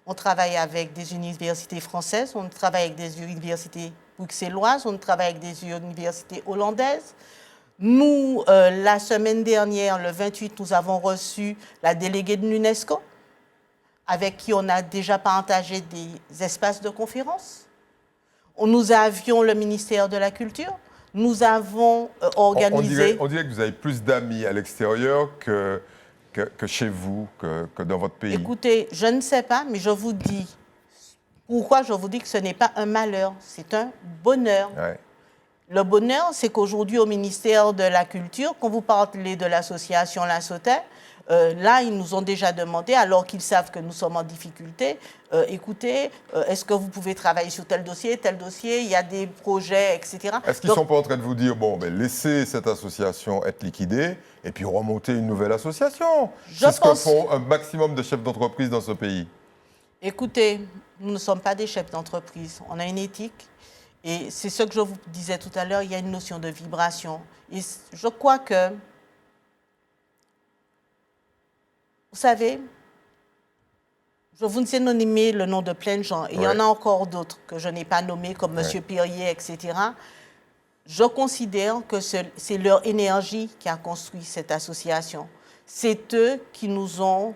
on travaille avec des universités françaises, on travaille avec des universités bruxelloises, on travaille avec des universités hollandaises. Nous, la semaine dernière, le 28, nous avons reçu la déléguée de l'UNESCO, avec qui on a déjà partagé des espaces de conférence. Nous avions le ministère de la Culture. Nous avons organisé... On dirait que vous avez plus d'amis à l'extérieur que chez vous, que dans votre pays. Écoutez, je ne sais pas, mais je vous dis... Pourquoi je vous dis que ce n'est pas un malheur, c'est un bonheur. Ouais. Le bonheur, c'est qu'aujourd'hui, au ministère de la Culture, quand vous parlez de l'association Lassotais, là, ils nous ont déjà demandé, alors qu'ils savent que nous sommes en difficulté, écoutez, est-ce que vous pouvez travailler sur tel dossier, il y a des projets, etc. Est-ce qu'ils ne sont pas en train de vous dire, bon, ben, laissez cette association être liquidée et puis remonter une nouvelle association? C'est ce que font un maximum de chefs d'entreprise dans ce pays. Écoutez, nous ne sommes pas des chefs d'entreprise, on a une éthique. Et c'est ce que je vous disais tout à l'heure, il y a une notion de vibration. Et je crois que, vous savez, je vous ai nommé le nom de plein de gens. Et il y en a encore d'autres que je n'ai pas nommés, comme M. Perrier, etc. Je considère que c'est leur énergie qui a construit cette association. C'est eux qui nous ont...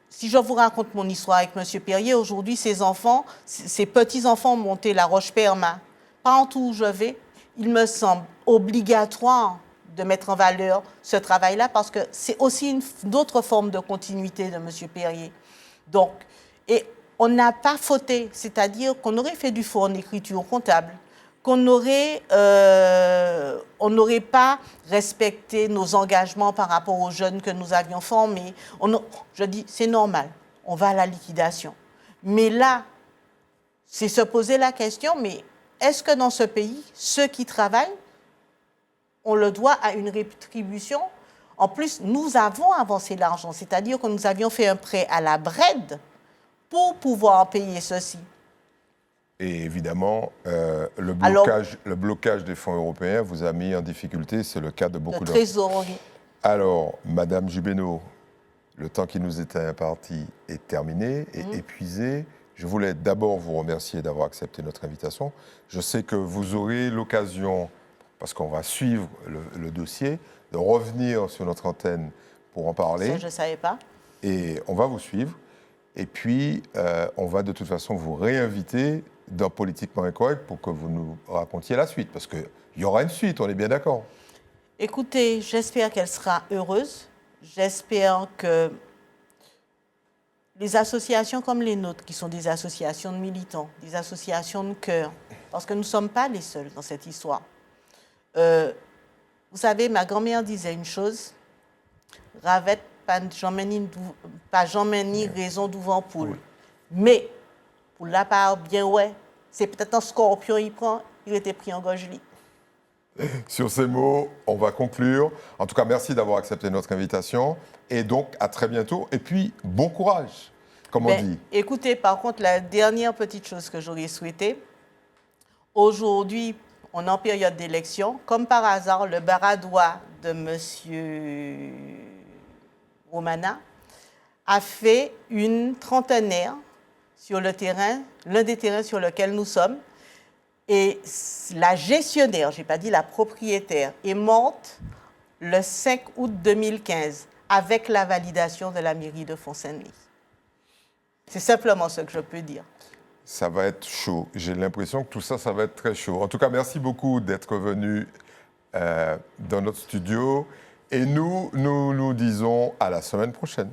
Si je vous raconte mon histoire avec M. Perrier, aujourd'hui, ses enfants, ses petits-enfants ont monté la Roche-Perma. Partout où je vais, il me semble obligatoire de mettre en valeur ce travail-là parce que c'est aussi une autre forme de continuité de M. Perrier. Donc, et on n'a pas fauté, c'est-à-dire qu'on aurait fait du faux en écriture comptable, qu'on n'aurait pas respecté nos engagements par rapport aux jeunes que nous avions formés. Je dis, c'est normal, on va à la liquidation. Mais là, c'est se poser la question, mais est-ce que dans ce pays, ceux qui travaillent, on le doit à une rétribution? En plus, nous avons avancé l'argent, c'est-à-dire que nous avions fait un prêt à la BRED pour pouvoir payer ceci. Et évidemment, le blocage des fonds européens vous a mis en difficulté, c'est le cas de beaucoup d'autres. Trésorerie. Alors, Madame Jubénaud, le temps qui nous était imparti est terminé et épuisé. Je voulais d'abord vous remercier d'avoir accepté notre invitation. Je sais que vous aurez l'occasion, parce qu'on va suivre le dossier, de revenir sur notre antenne pour en parler. Ça, je ne savais pas. Et on va vous suivre. Et puis, on va de toute façon vous réinviter dans Politiquement Incorrect pour que vous nous racontiez la suite. Parce qu'il y aura une suite, on est bien d'accord. Écoutez, j'espère qu'elle sera heureuse. J'espère que les associations comme les nôtres, qui sont des associations de militants, des associations de cœur, parce que nous ne sommes pas les seuls dans cette histoire. Vous savez, ma grand-mère disait une chose, Ravette, pas jamais raison d'ouvant poule. Mais, pour la part bien, ouais, c'est peut-être un scorpion il prend, il était pris en gorge. Sur ces mots, on va conclure. En tout cas, merci d'avoir accepté notre invitation. Et donc, à très bientôt. Et puis, bon courage, comme on dit. Écoutez, par contre, la dernière petite chose que j'aurais souhaité, aujourd'hui, on est en période d'élection. Comme par hasard, le baradois de M. Romana a fait une trentenaire sur le terrain, l'un des terrains sur lequel nous sommes. Et la gestionnaire, je n'ai pas dit la propriétaire, est morte le 5 août 2015 avec la validation de la mairie de Font-Saint-Denis. C'est simplement ce que je peux dire. Ça va être chaud. J'ai l'impression que tout ça, ça va être très chaud. En tout cas, merci beaucoup d'être venu dans notre studio. Et nous disons à la semaine prochaine.